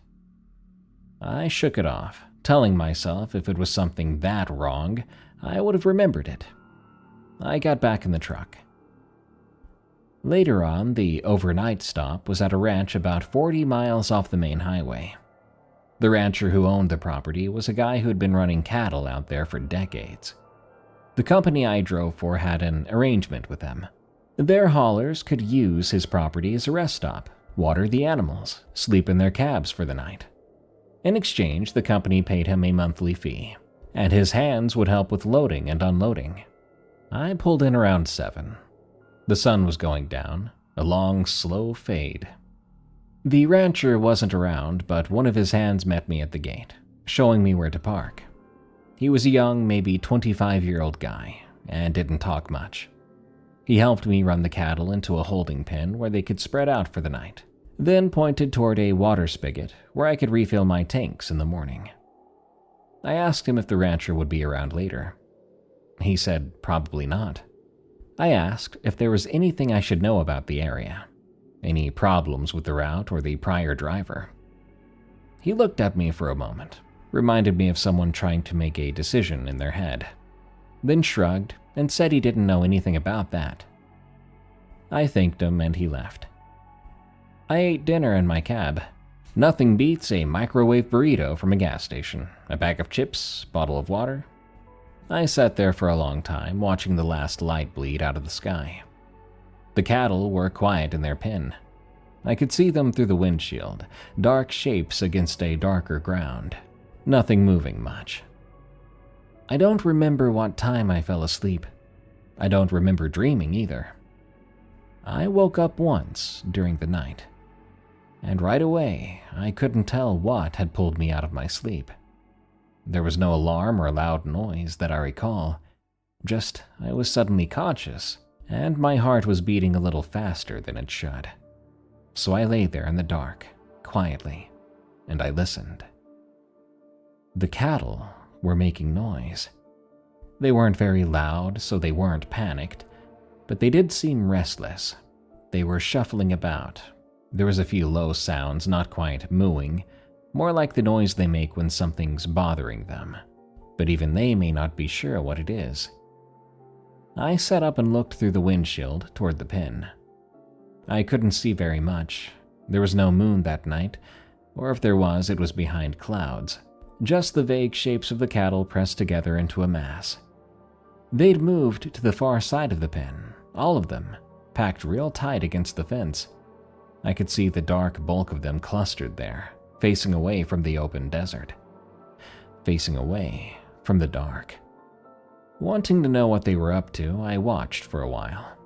I shook it off, telling myself if it was something that wrong, I would have remembered it. I got back in the truck. Later on, the overnight stop was at a ranch about 40 miles off the main highway. The rancher who owned the property was a guy who had been running cattle out there for decades. The company I drove for had an arrangement with them. Their haulers could use his property as a rest stop, water the animals, sleep in their cabs for the night. In exchange, the company paid him a monthly fee, and his hands would help with loading and unloading. I pulled in around 7. The sun was going down, a long, slow fade. The rancher wasn't around, but one of his hands met me at the gate, showing me where to park. He was a young, maybe 25-year-old guy, and didn't talk much. He helped me run the cattle into a holding pen where they could spread out for the night, then pointed toward a water spigot where I could refill my tanks in the morning. I asked him if the rancher would be around later. He said probably not. I asked if there was anything I should know about the area. Any problems with the route or the prior driver. He looked at me for a moment, reminded me of someone trying to make a decision in their head, then shrugged and said he didn't know anything about that. I thanked him and he left. I ate dinner in my cab. Nothing beats a microwave burrito from a gas station, a bag of chips, bottle of water. I sat there for a long time, watching the last light bleed out of the sky. The cattle were quiet in their pen. I could see them through the windshield, dark shapes against a darker ground. Nothing moving much. I don't remember what time I fell asleep. I don't remember dreaming either. I woke up once during the night, and right away I couldn't tell what had pulled me out of my sleep. There was no alarm or loud noise that I recall, just I was suddenly conscious, and my heart was beating a little faster than it should. So I lay there in the dark, quietly, and I listened. The cattle were making noise. They weren't very loud, so they weren't panicked, but they did seem restless. They were shuffling about. There was a few low sounds, not quite mooing, more like the noise they make when something's bothering them, but even they may not be sure what it is. I sat up and looked through the windshield toward the pen. I couldn't see very much. There was no moon that night, or if there was, it was behind clouds, just the vague shapes of the cattle pressed together into a mass. They'd moved to the far side of the pen, all of them, packed real tight against the fence. I could see the dark bulk of them clustered there, facing away from the open desert, facing away from the dark. Wanting to know what they were up to, I watched for a while.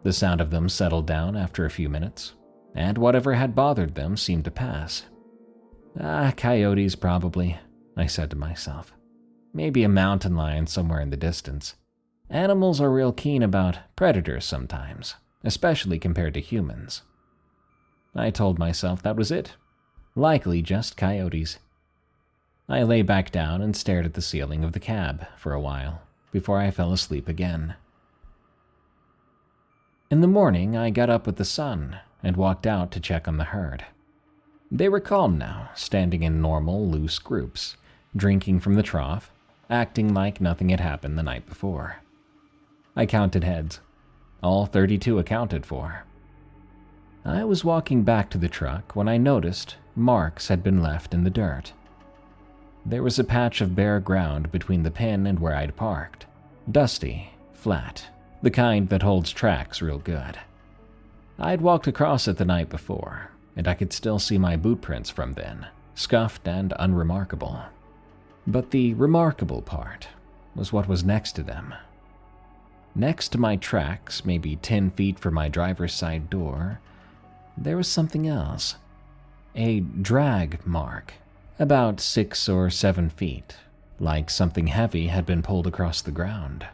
The sound of them settled down after a few minutes, and whatever had bothered them seemed to pass. Coyotes probably, I said to myself. Maybe a mountain lion somewhere in the distance. Animals are real keen about predators sometimes, especially compared to humans. I told myself that was it. Likely just coyotes. I lay back down and stared at the ceiling of the cab for a while before I fell asleep again. In the morning, I got up with the sun and walked out to check on the herd. They were calm now, standing in normal, loose groups, drinking from the trough, acting like nothing had happened the night before. I counted heads. All 32 accounted for. I was walking back to the truck when I noticed marks had been left in the dirt. There was a patch of bare ground between the pen and where I'd parked. Dusty, flat, the kind that holds tracks real good. I'd walked across it the night before, and I could still see my boot prints from then, scuffed and unremarkable. But the remarkable part was what was next to them. Next to my tracks, maybe 10 feet from my driver's side door, there was something else. A drag mark, about 6 or 7 feet, like something heavy had been pulled across the ground,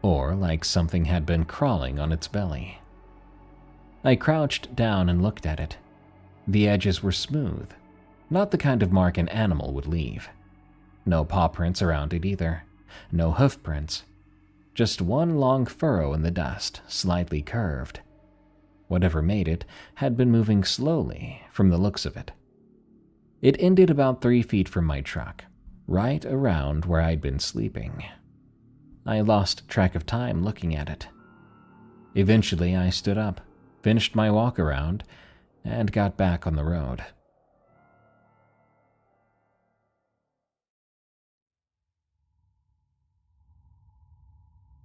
or like something had been crawling on its belly. I crouched down and looked at it. The edges were smooth, not the kind of mark an animal would leave. No paw prints around it either, no hoof prints. Just one long furrow in the dust, slightly curved. Whatever made it had been moving slowly from the looks of it. It ended about 3 feet from my truck, right around where I'd been sleeping. I lost track of time looking at it. Eventually, I stood up, finished my walk around, and got back on the road.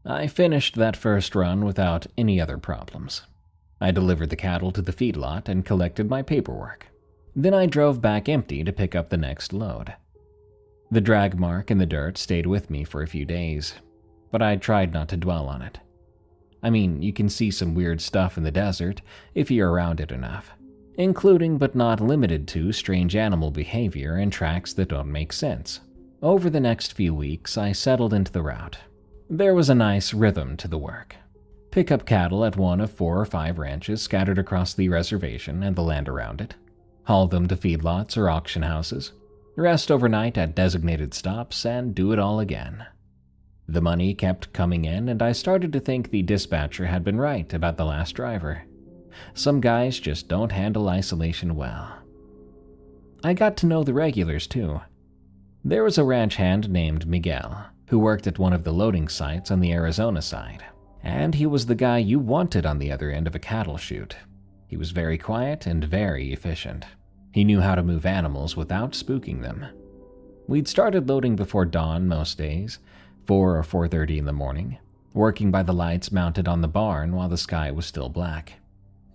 I finished that first run without any other problems. I delivered the cattle to the feedlot and collected my paperwork. Then I drove back empty to pick up the next load. The drag mark in the dirt stayed with me for a few days, but I tried not to dwell on it. I mean, you can see some weird stuff in the desert if you're around it enough, including but not limited to strange animal behavior and tracks that don't make sense. Over the next few weeks, I settled into the route. There was a nice rhythm to the work. Pick up cattle at one of 4 or 5 ranches scattered across the reservation and the land around it. Haul them to feedlots or auction houses. Rest overnight at designated stops and do it all again. The money kept coming in, and I started to think the dispatcher had been right about the last driver. Some guys just don't handle isolation well. I got to know the regulars too. There was a ranch hand named Miguel who worked at one of the loading sites on the Arizona side, and he was the guy you wanted on the other end of a cattle chute. He was very quiet and very efficient. He knew how to move animals without spooking them. We'd started loading before dawn most days, 4 or 4:30 in the morning, working by the lights mounted on the barn while the sky was still black.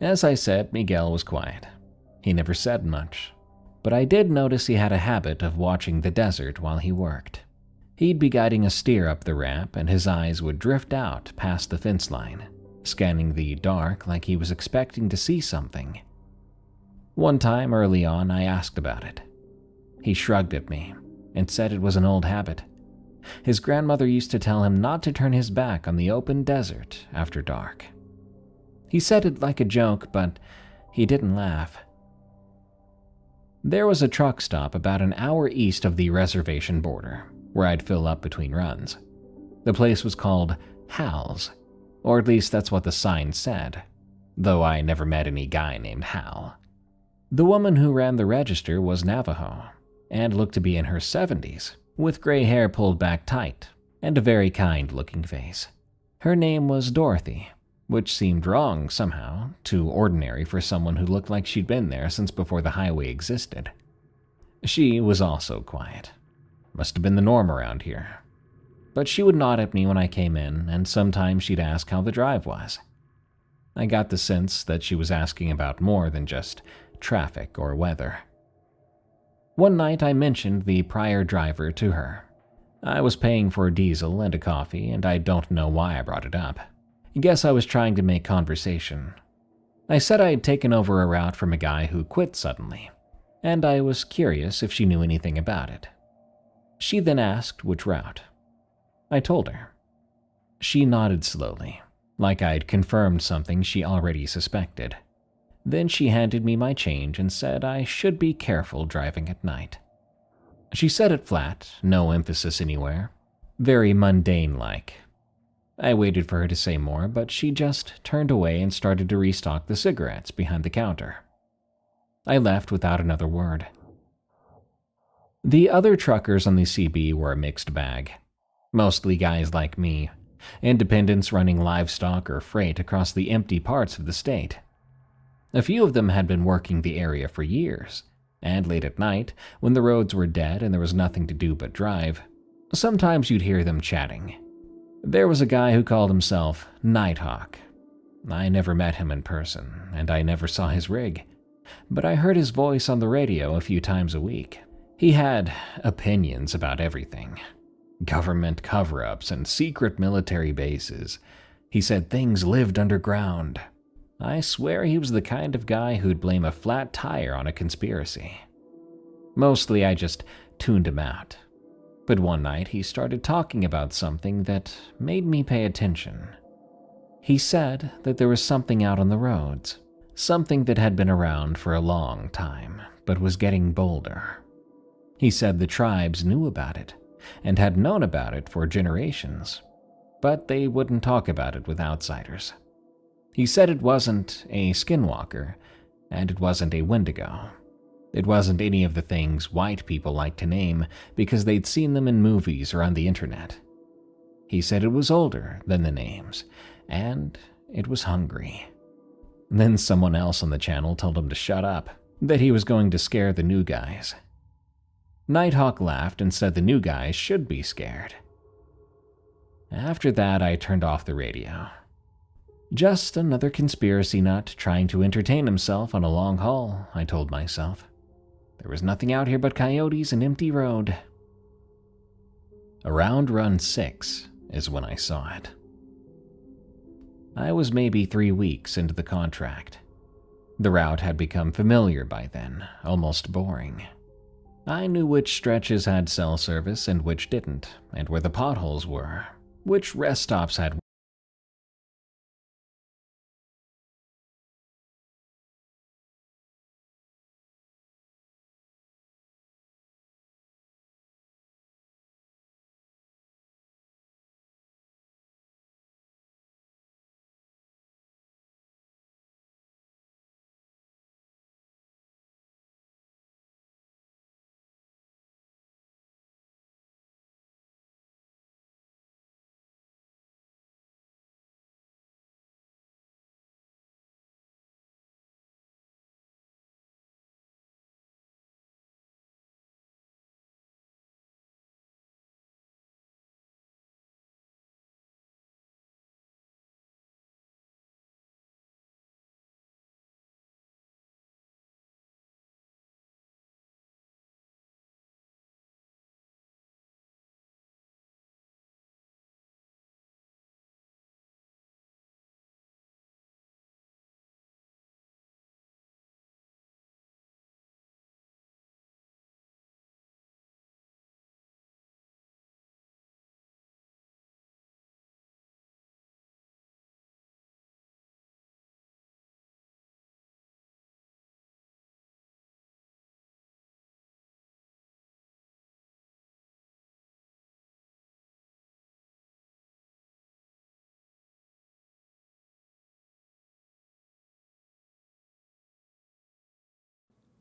As I said, Miguel was quiet. He never said much, but I did notice he had a habit of watching the desert while he worked. He'd be guiding a steer up the ramp, and his eyes would drift out past the fence line, scanning the dark like he was expecting to see something. One time early on, I asked about it. He shrugged at me and said it was an old habit. His grandmother used to tell him not to turn his back on the open desert after dark. He said it like a joke, but he didn't laugh. There was a truck stop about an hour east of the reservation border, where I'd fill up between runs. The place was called Hal's, or at least that's what the sign said, though I never met any guy named Hal. The woman who ran the register was Navajo, and looked to be in her 70s, with gray hair pulled back tight, and a very kind-looking face. Her name was Dorothy, which seemed wrong somehow, too ordinary for someone who looked like she'd been there since before the highway existed. She was also quiet. Must have been the norm around here. But she would nod at me when I came in, and sometimes she'd ask how the drive was. I got the sense that she was asking about more than just traffic or weather. One night I mentioned the prior driver to her. I was paying for a diesel and a coffee, and I don't know why I brought it up. I guess I was trying to make conversation. I said I had taken over a route from a guy who quit suddenly, and I was curious if she knew anything about it. She then asked which route. I told her. She nodded slowly, like I'd confirmed something she already suspected. Then she handed me my change and said I should be careful driving at night. She said it flat, no emphasis anywhere. Very mundane-like. I waited for her to say more, but she just turned away and started to restock the cigarettes behind the counter. I left without another word. The other truckers on the CB were a mixed bag. Mostly guys like me, independents running livestock or freight across the empty parts of the state. A few of them had been working the area for years, and late at night, when the roads were dead and there was nothing to do but drive, sometimes you'd hear them chatting. There was a guy who called himself Nighthawk. I never met him in person, and I never saw his rig, but I heard his voice on the radio a few times a week. He had opinions about everything. Government cover-ups and secret military bases. He said things lived underground. I swear he was the kind of guy who'd blame a flat tire on a conspiracy. Mostly I just tuned him out. But one night he started talking about something that made me pay attention. He said that there was something out on the roads, something that had been around for a long time, but was getting bolder. He said the tribes knew about it, and had known about it for generations, but they wouldn't talk about it with outsiders. He said it wasn't a skinwalker, and it wasn't a wendigo. It wasn't any of the things white people like to name because they'd seen them in movies or on the internet. He said it was older than the names, and it was hungry. Then someone else on the channel told him to shut up, that he was going to scare the new guys. Nighthawk laughed and said the new guys should be scared. After that, I turned off the radio. Just another conspiracy nut trying to entertain himself on a long haul, I told myself. There was nothing out here but coyotes and empty road. Around run 6 is when I saw it. I was maybe 3 weeks into the contract. The route had become familiar by then, almost boring. I knew which stretches had cell service and which didn't, and where the potholes were, which rest stops had.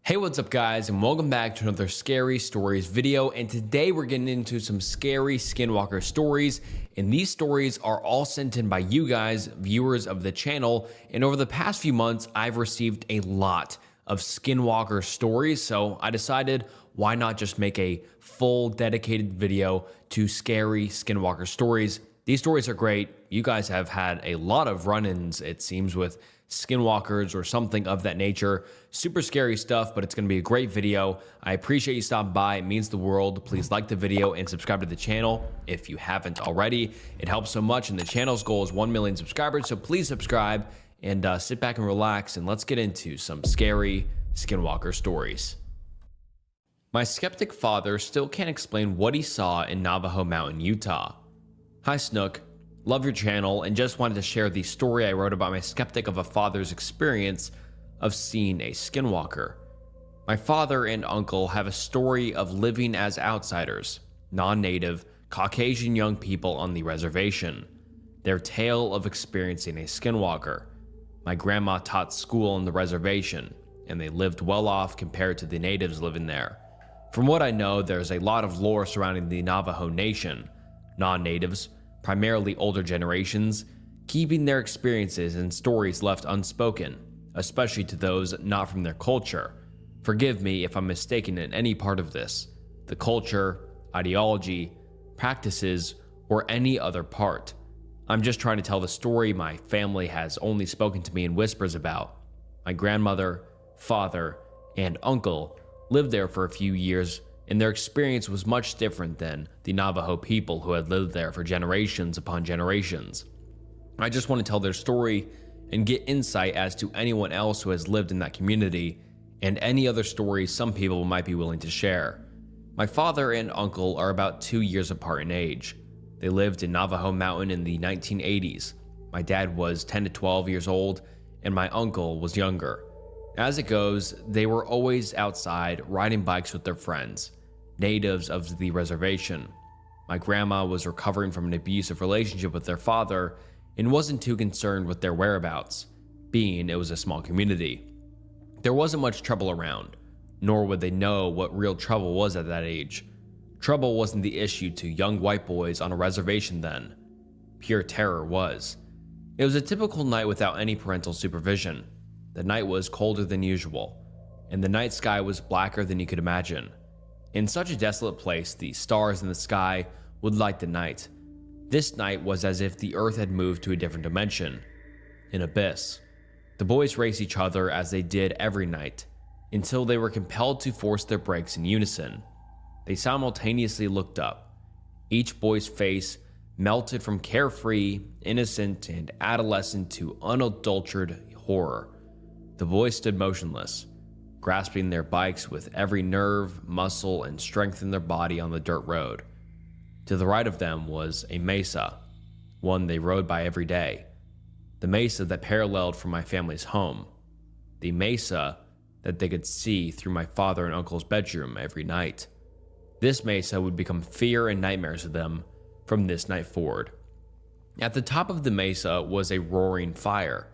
Hey, what's up guys, and welcome back to another Scary Stories video. And today we're getting into some scary skinwalker stories, and these stories are all sent in by you guys, viewers of the channel. And over the past few months, I've received a lot of skinwalker stories, so I decided why not just make a full dedicated video to scary skinwalker stories. These stories are great. You guys have had a lot of run-ins, it seems, with skinwalkers or something of that nature. Super scary stuff, but it's going to be a great video. I appreciate you stopping by. It means the world. Please like the video and subscribe to the channel if you haven't already. It helps so much, and the channel's goal is 1 million subscribers, so please subscribe and sit back and relax, and let's get into some scary skinwalker stories. My skeptic father still can't explain what he saw in Navajo Mountain, Utah. Hi Snook. Love your channel and just wanted to share the story I wrote about my skeptic of a father's experience of seeing a skinwalker. My father and uncle have a story of living as outsiders, non-native, Caucasian young people on the reservation. Their tale of experiencing a skinwalker. My grandma taught school on the reservation, and they lived well off compared to the natives living there. From what I know, there's a lot of lore surrounding the Navajo Nation. Non-natives, primarily older generations, keeping their experiences and stories left unspoken, especially to those not from their culture. Forgive me if I'm mistaken in any part of this, the culture, ideology, practices, or any other part. I'm just trying to tell the story my family has only spoken to me in whispers about. My grandmother, father, and uncle lived there for a few years, and their experience was much different than the Navajo people who had lived there for generations upon generations. I just want to tell their story and get insight as to anyone else who has lived in that community and any other stories some people might be willing to share. My father and uncle are about 2 years apart in age. They lived in Navajo Mountain in the 1980s. My dad was 10 to 12 years old, and my uncle was younger. As it goes, they were always outside riding bikes with their friends, natives of the reservation. My grandma was recovering from an abusive relationship with their father and wasn't too concerned with their whereabouts, being it was a small community. There wasn't much trouble around, nor would they know what real trouble was at that age. Trouble wasn't the issue to young white boys on a reservation then. Pure terror was. It was a typical night without any parental supervision. The night was colder than usual, and the night sky was blacker than you could imagine. In such a desolate place, the stars in the sky would light the night. This night was as if the earth had moved to a different dimension, an abyss. The boys raced each other as they did every night, until they were compelled to force their brakes in unison. They simultaneously looked up. Each boy's face melted from carefree, innocent, and adolescent to unadulterated horror. The boys stood motionless, grasping their bikes with every nerve, muscle, and strength in their body on the dirt road. To the right of them was a mesa, one they rode by every day. The mesa that paralleled from my family's home. The mesa that they could see through my father and uncle's bedroom every night. This mesa would become fear and nightmares to them from this night forward. At the top of the mesa was a roaring fire,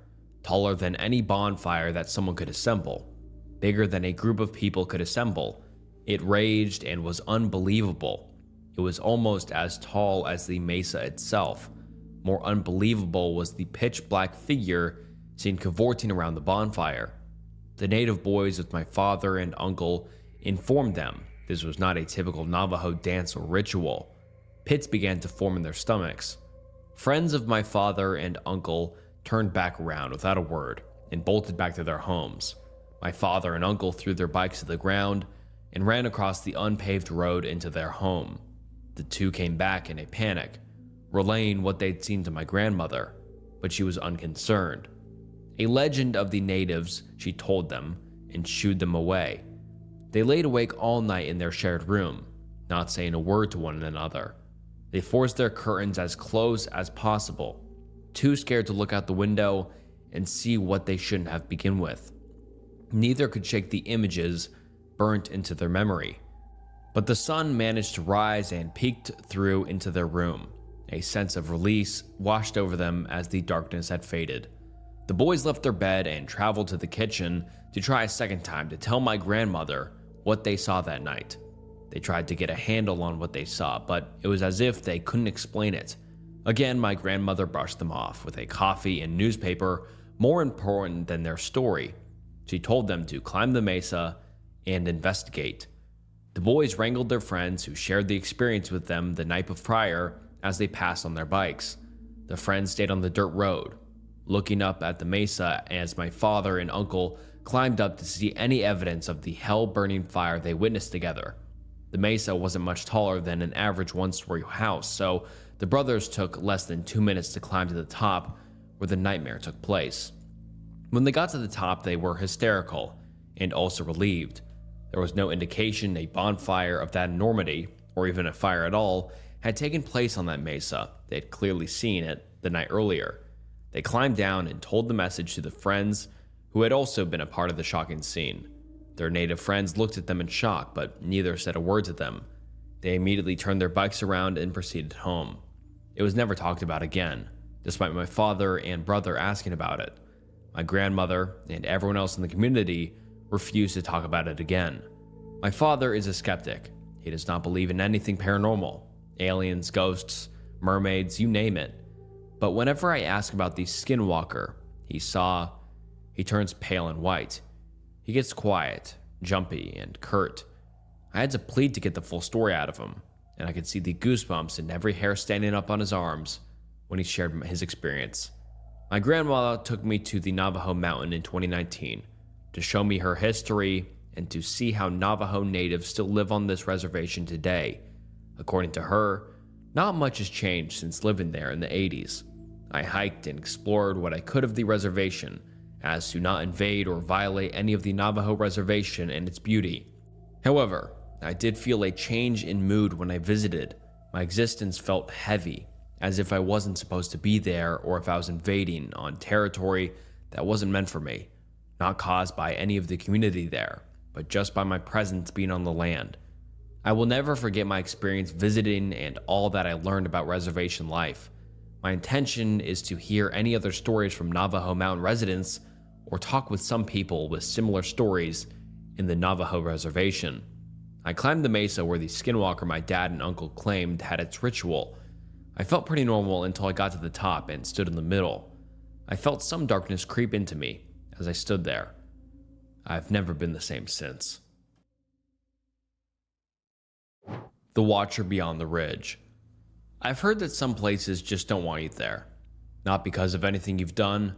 taller than any bonfire that someone could assemble, bigger than a group of people could assemble. It raged and was unbelievable. It was almost as tall as the mesa itself. More unbelievable was the pitch-black figure seen cavorting around the bonfire. The native boys with my father and uncle informed them this was not a typical Navajo dance or ritual. Pits began to form in their stomachs. Friends of my father and uncle turned back around without a word and bolted back to their homes. My father and uncle threw their bikes to the ground and ran across the unpaved road into their home. The two came back in a panic, relaying what they'd seen to my grandmother, but she was unconcerned. A legend of the natives, she told them, and shooed them away. They laid awake all night in their shared room, not saying a word to one another. They forced their curtains as close as possible, too scared to look out the window and see what they shouldn't have begun with. Neither could shake the images burnt into their memory. But the sun managed to rise and peeked through into their room. A sense of release washed over them as the darkness had faded. The boys left their bed and traveled to the kitchen to try a second time to tell my grandmother what they saw that night. They tried to get a handle on what they saw, but it was as if they couldn't explain it. Again, my grandmother brushed them off with a coffee and newspaper more important than their story. She told them to climb the mesa and investigate. The boys wrangled their friends who shared the experience with them the night prior as they passed on their bikes. The friends stayed on the dirt road, looking up at the mesa as my father and uncle climbed up to see any evidence of the hell-burning fire they witnessed together. The mesa wasn't much taller than an average one-story house, so the brothers took less than 2 minutes to climb to the top where the nightmare took place. When they got to the top, they were hysterical and also relieved. There was no indication a bonfire of that enormity, or even a fire at all, had taken place on that mesa. They had clearly seen it the night earlier. They climbed down and told the message to the friends who had also been a part of the shocking scene. Their native friends looked at them in shock, but neither said a word to them. They immediately turned their bikes around and proceeded home. It was never talked about again, despite my father and brother asking about it. My grandmother and everyone else in the community refused to talk about it again. My father is a skeptic. He does not believe in anything paranormal, aliens, ghosts, mermaids, you name it. But whenever I ask about the skinwalker he turns pale and white. He gets quiet, jumpy, and curt. I had to plead to get the full story out of him, and I could see the goosebumps and every hair standing up on his arms when he shared his experience. My grandmother took me to the Navajo Mountain in 2019 to show me her history and to see how Navajo natives still live on this reservation today. According to her, not much has changed since living there in the 80s. I hiked and explored what I could of the reservation, as to not invade or violate any of the Navajo reservation and its beauty. However, I did feel a change in mood when I visited. My existence felt heavy, as if I wasn't supposed to be there or if I was invading on territory that wasn't meant for me, not caused by any of the community there, but just by my presence being on the land. I will never forget my experience visiting and all that I learned about reservation life. My intention is to hear any other stories from Navajo Mountain residents or talk with some people with similar stories in the Navajo reservation. I climbed the mesa where the skinwalker my dad and uncle claimed had its ritual. I felt pretty normal until I got to the top and stood in the middle. I felt some darkness creep into me as I stood there. I've never been the same since. The Watcher Beyond the Ridge. I've heard that some places just don't want you there. Not because of anything you've done,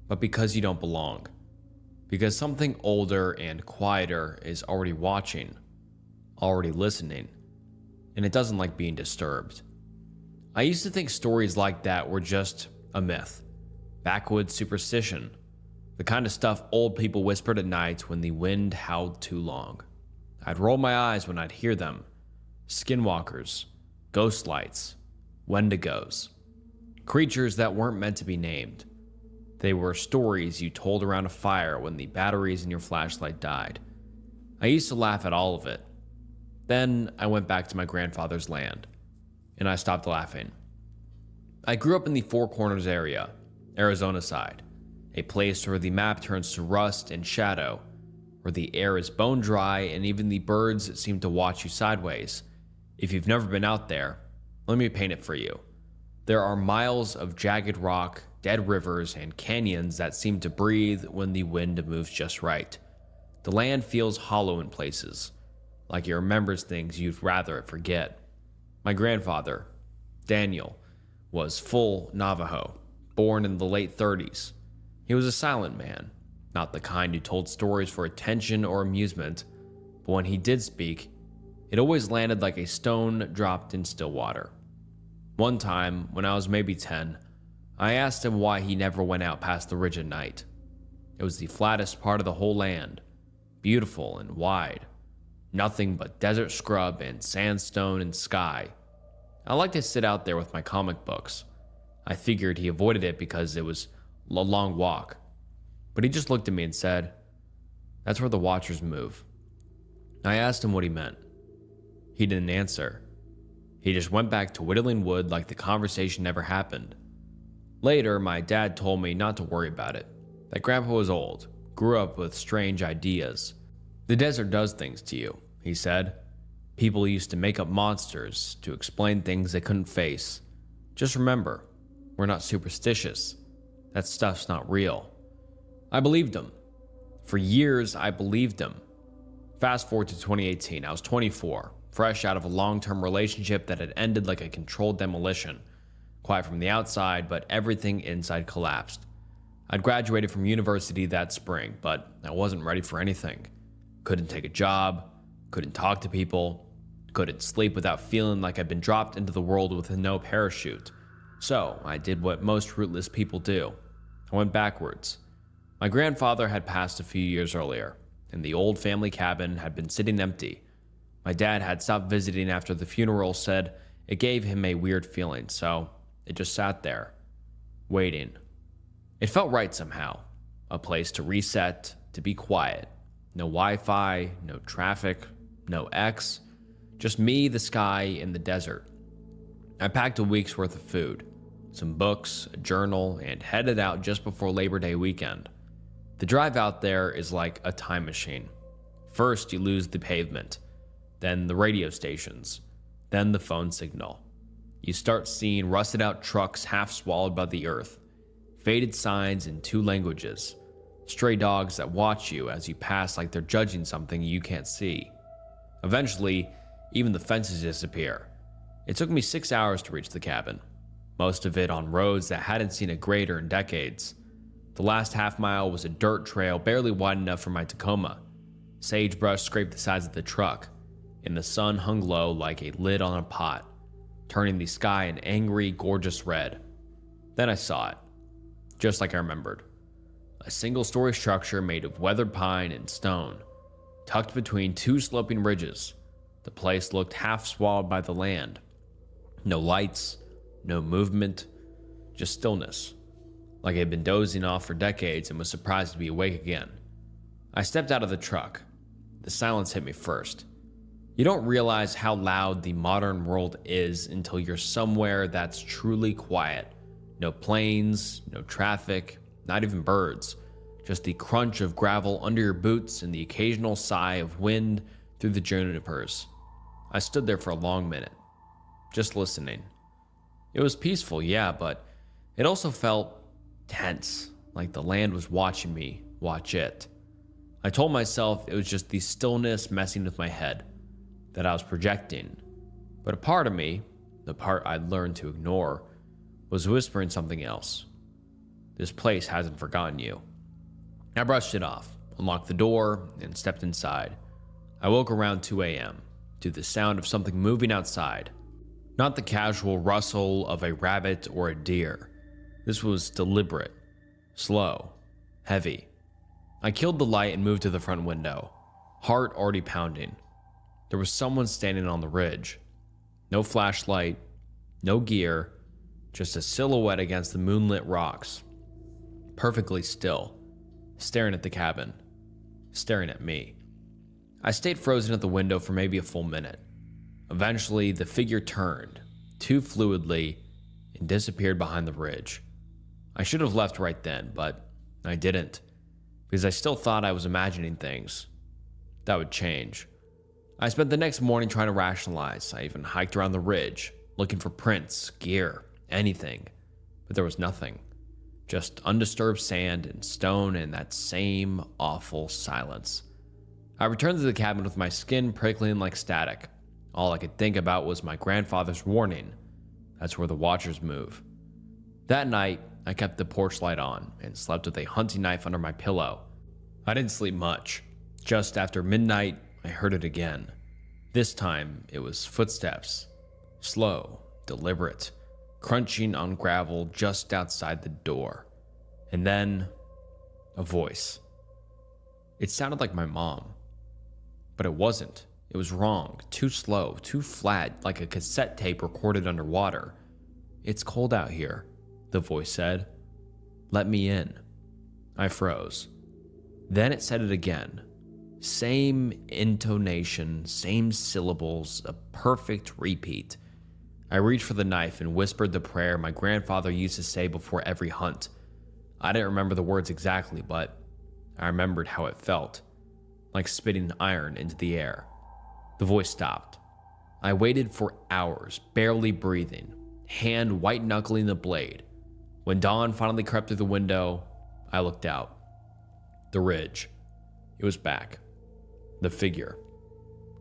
but because you don't belong. Because something older and quieter is already watching, already listening, and it doesn't like being disturbed. I used to think stories like that were just a myth, backwoods superstition, the kind of stuff old people whispered at night when the wind howled too long. I'd roll my eyes when I'd hear them. Skinwalkers, ghost lights, wendigos, creatures that weren't meant to be named. They were stories you told around a fire when the batteries in your flashlight died. I used to laugh at all of it. Then I went back to my grandfather's land, and I stopped laughing. I grew up in the Four Corners area, Arizona side, a place where the map turns to rust and shadow, where the air is bone dry and even the birds seem to watch you sideways. If you've never been out there, let me paint it for you. There are miles of jagged rock, dead rivers, and canyons that seem to breathe when the wind moves just right. The land feels hollow in places, like it remembers things you'd rather it forget. My grandfather, Daniel, was full Navajo, born in the late 30s. He was a silent man, not the kind who told stories for attention or amusement, but when he did speak, it always landed like a stone dropped in still water. One time, when I was maybe 10, I asked him why he never went out past the ridge at night. It was the flattest part of the whole land, beautiful and wide. Nothing but desert scrub and sandstone and sky. I liked to sit out there with my comic books. I figured he avoided it because it was a long walk. But he just looked at me and said, "That's where the Watchers move." I asked him what he meant. He didn't answer. He just went back to whittling wood like the conversation never happened. Later, my dad told me not to worry about it, that Grandpa was old, grew up with strange ideas. The desert does things to you, he said. People used to make up monsters to explain things they couldn't face. Just remember, we're not superstitious. That stuff's not real. I believed him. For years, I believed him. Fast forward to 2018, I was 24, fresh out of a long-term relationship that had ended like a controlled demolition. Quiet from the outside, but everything inside collapsed. I'd graduated from university that spring, but I wasn't ready for anything. Couldn't take a job, couldn't talk to people, couldn't sleep without feeling like I'd been dropped into the world with no parachute. So I did what most rootless people do. I went backwards. My grandfather had passed a few years earlier, and the old family cabin had been sitting empty. My dad had stopped visiting after the funeral, said it gave him a weird feeling, so it just sat there, waiting. It felt right somehow, a place to reset, to be quiet. No Wi-Fi, no traffic, no X, just me, the sky, and the desert. I packed a week's worth of food, some books, a journal, and headed out just before Labor Day weekend. The drive out there is like a time machine. First, you lose the pavement, then the radio stations, then the phone signal. You start seeing rusted out trucks half swallowed by the earth, faded signs in 2 languages, stray dogs that watch you as you pass like they're judging something you can't see. Eventually, even the fences disappear. It took me 6 hours to reach the cabin, most of it on roads that hadn't seen a grader in decades. The last half mile was a dirt trail barely wide enough for my Tacoma. Sagebrush scraped the sides of the truck, and the sun hung low like a lid on a pot, turning the sky an angry, gorgeous red. Then I saw it, just like I remembered. A single-story structure made of weathered pine and stone, tucked between 2 sloping ridges, The place looked half swallowed by the land. No lights, no movement, just stillness, like I had been dozing off for decades and was surprised to be awake again. I stepped out of the truck. The silence hit me first. You don't realize how loud the modern world is until you're somewhere that's truly quiet. No planes, no traffic, not even birds. Just the crunch of gravel under your boots and the occasional sigh of wind through the junipers. I stood there for a long minute, just listening. It was peaceful, yeah, but it also felt tense, like the land was watching me watch it. I told myself it was just the stillness messing with my head, that I was projecting. But a part of me, the part I'd learned to ignore, was whispering something else. This place hasn't forgotten you. I brushed it off, unlocked the door, and stepped inside. I woke around 2 a.m. to the sound of something moving outside. Not the casual rustle of a rabbit or a deer. This was deliberate, slow, heavy. I killed the light and moved to the front window, heart already pounding. There was someone standing on the ridge. No flashlight, no gear, just a silhouette against the moonlit rocks. Perfectly still, staring at the cabin, staring at me. I stayed frozen at the window for maybe a full minute. Eventually, the figure turned, too fluidly, and disappeared behind the ridge. I should have left right then, but I didn't, because I still thought I was imagining things. That would change. I spent the next morning trying to rationalize. I even hiked around the ridge, looking for prints, gear, anything, but there was nothing. Just undisturbed sand and stone and that same awful silence. I returned to the cabin with my skin prickling like static. All I could think about was my grandfather's warning. That's where the watchers move. That night, I kept the porch light on and slept with a hunting knife under my pillow. I didn't sleep much. Just after midnight, I heard it again. This time, it was footsteps. Slow, deliberate, crunching on gravel just outside the door. And then, a voice. It sounded like my mom. But it wasn't. It was wrong, too slow, too flat, like a cassette tape recorded underwater. "It's cold out here," the voice said. "Let me in." I froze. Then it said it again. Same intonation, same syllables, a perfect repeat. I reached for the knife and whispered the prayer my grandfather used to say before every hunt. I didn't remember the words exactly, but I remembered how it felt, like spitting iron into the air. The voice stopped. I waited for hours, barely breathing, hand white-knuckling the blade. When dawn finally crept through the window, I looked out. The ridge. It was back. The figure.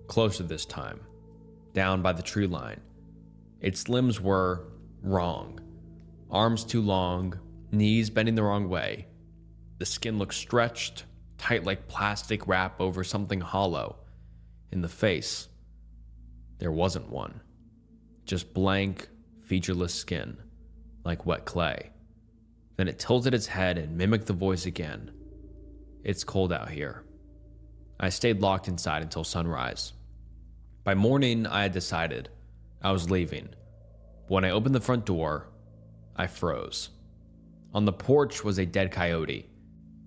Closer this time. Down by the tree line. Its limbs were wrong. Arms too long, knees bending the wrong way. The skin looked stretched, tight like plastic wrap over something hollow. In the face, there wasn't one. Just blank, featureless skin, like wet clay. Then it tilted its head and mimicked the voice again. "It's cold out here." I stayed locked inside until sunrise. By morning, I had decided I was leaving. When I opened the front door, I froze. On the porch was a dead coyote.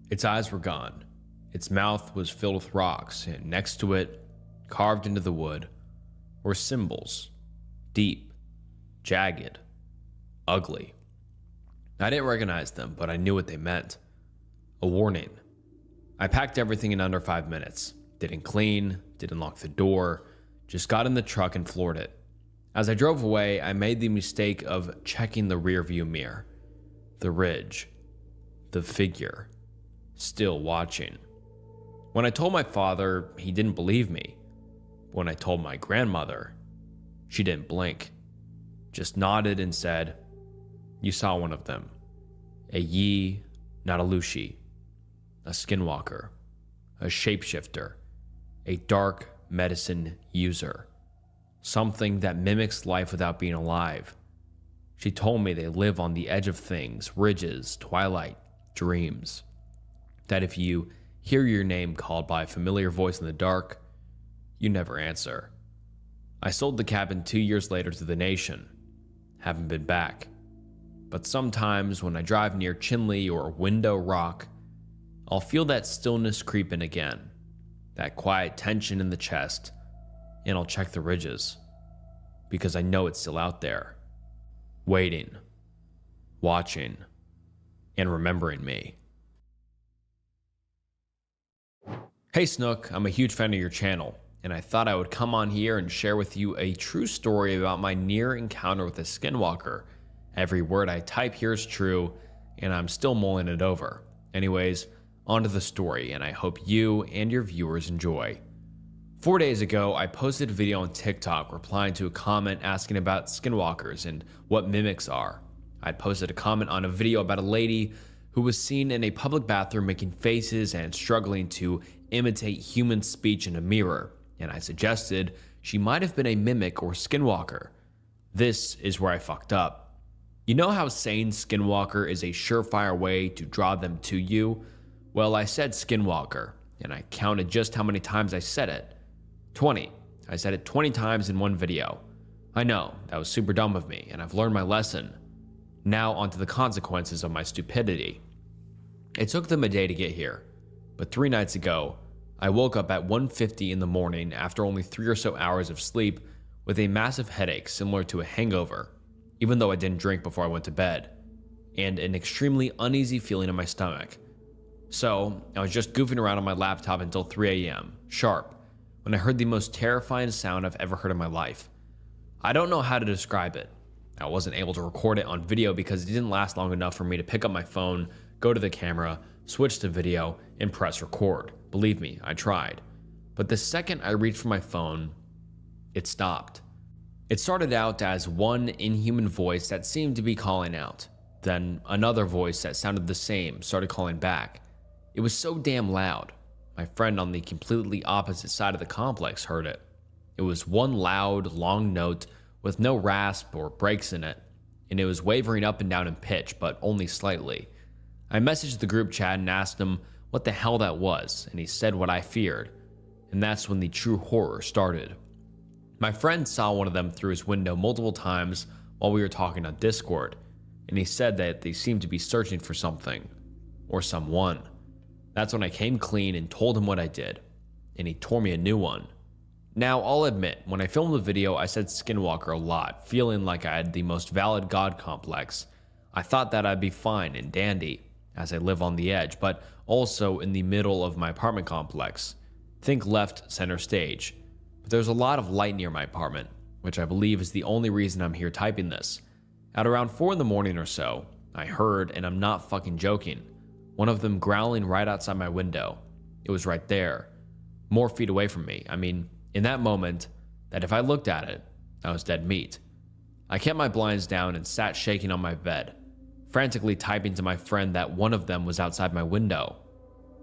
Its eyes were gone. Its mouth was filled with rocks, and next to it, carved into the wood, were symbols. Deep, jagged, ugly. I didn't recognize them, but I knew what they meant. A warning. I packed everything in under 5 minutes. Didn't clean, didn't lock the door, just got in the truck and floored it. As I drove away, I made the mistake of checking the rearview mirror. The ridge. The figure. Still watching. When I told my father, he didn't believe me. When I told my grandmother, she didn't blink. Just nodded and said, "You saw one of them. A Yi, not a Lushi. A skinwalker. A shapeshifter. A dark medicine user. Something that mimics life without being alive." She told me they live on the edge of things, ridges, twilight, dreams. That if you hear your name called by a familiar voice in the dark, you never answer. I sold the cabin 2 years later to the nation. Haven't been back. But sometimes when I drive near Chinle or Window Rock, I'll feel that stillness creep in again, that quiet tension in the chest, and I'll check the ridges, because I know it's still out there, waiting, watching, and remembering me. Hey Snook, I'm a huge fan of your channel, and I thought I would come on here and share with you a true story about my near encounter with a skinwalker. Every word I type here is true, and I'm still mulling it over. Anyways, on to the story, and I hope you and your viewers enjoy. 4 days ago, I posted a video on TikTok replying to a comment asking about skinwalkers and what mimics are. I posted a comment on a video about a lady who was seen in a public bathroom making faces and struggling to imitate human speech in a mirror, and I suggested she might have been a mimic or skinwalker. This is where I fucked up. You know how saying skinwalker is a surefire way to draw them to you? Well, I said skinwalker, and I counted just how many times I said it. 20. I said it 20 times in one video. I know, that was super dumb of me, and I've learned my lesson. Now onto the consequences of my stupidity. It took them a day to get here, but 3 nights ago, I woke up at 1:50 in the morning after only 3 or so hours of sleep with a massive headache similar to a hangover, even though I didn't drink before I went to bed, and an extremely uneasy feeling in my stomach. So, I was just goofing around on my laptop until 3 a.m., sharp, when I heard the most terrifying sound I've ever heard in my life. I don't know how to describe it. I wasn't able to record it on video because it didn't last long enough for me to pick up my phone, go to the camera, switch to video, and press record. Believe me, I tried. But the second I reached for my phone, it stopped. It started out as one inhuman voice that seemed to be calling out. Then another voice that sounded the same started calling back. It was so damn loud. My friend on the completely opposite side of the complex heard it. It was one loud, long note with no rasp or breaks in it, and it was wavering up and down in pitch, but only slightly. I messaged the group chat and asked him what the hell that was, and he said what I feared, and that's when the true horror started. My friend saw one of them through his window multiple times while we were talking on Discord, and he said that they seemed to be searching for something, or someone. That's when I came clean and told him what I did, and he tore me a new one. Now, I'll admit, when I filmed the video, I said skinwalker a lot, feeling like I had the most valid god complex. I thought that I'd be fine and dandy, as I live on the edge, but also in the middle of my apartment complex. Think left center stage. But there's a lot of light near my apartment, which I believe is the only reason I'm here typing this. At around 4 in the morning or so, I heard, and I'm not fucking joking, one of them growling right outside my window. It was right there, more feet away from me. I mean, in that moment, that if I looked at it, I was dead meat. I kept my blinds down and sat shaking on my bed, frantically typing to my friend that one of them was outside my window.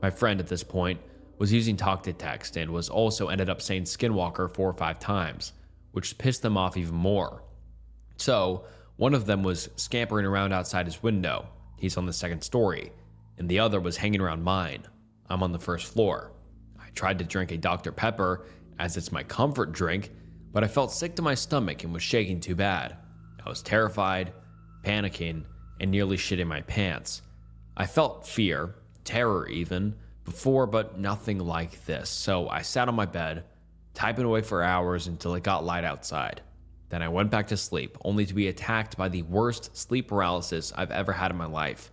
My friend at this point was using talk to text and was also ended up saying skinwalker 4 or 5 times, which pissed them off even more. So, one of them was scampering around outside his window. He's on the 2nd story, and the other was hanging around mine. I'm on the 1st floor. I tried to drink a Dr. Pepper, as it's my comfort drink, but I felt sick to my stomach and was shaking too bad. I was terrified, panicking, and nearly shitting my pants. I felt fear, terror even, before, but nothing like this. So I sat on my bed, typing away for hours until it got light outside. Then I went back to sleep, only to be attacked by the worst sleep paralysis I've ever had in my life.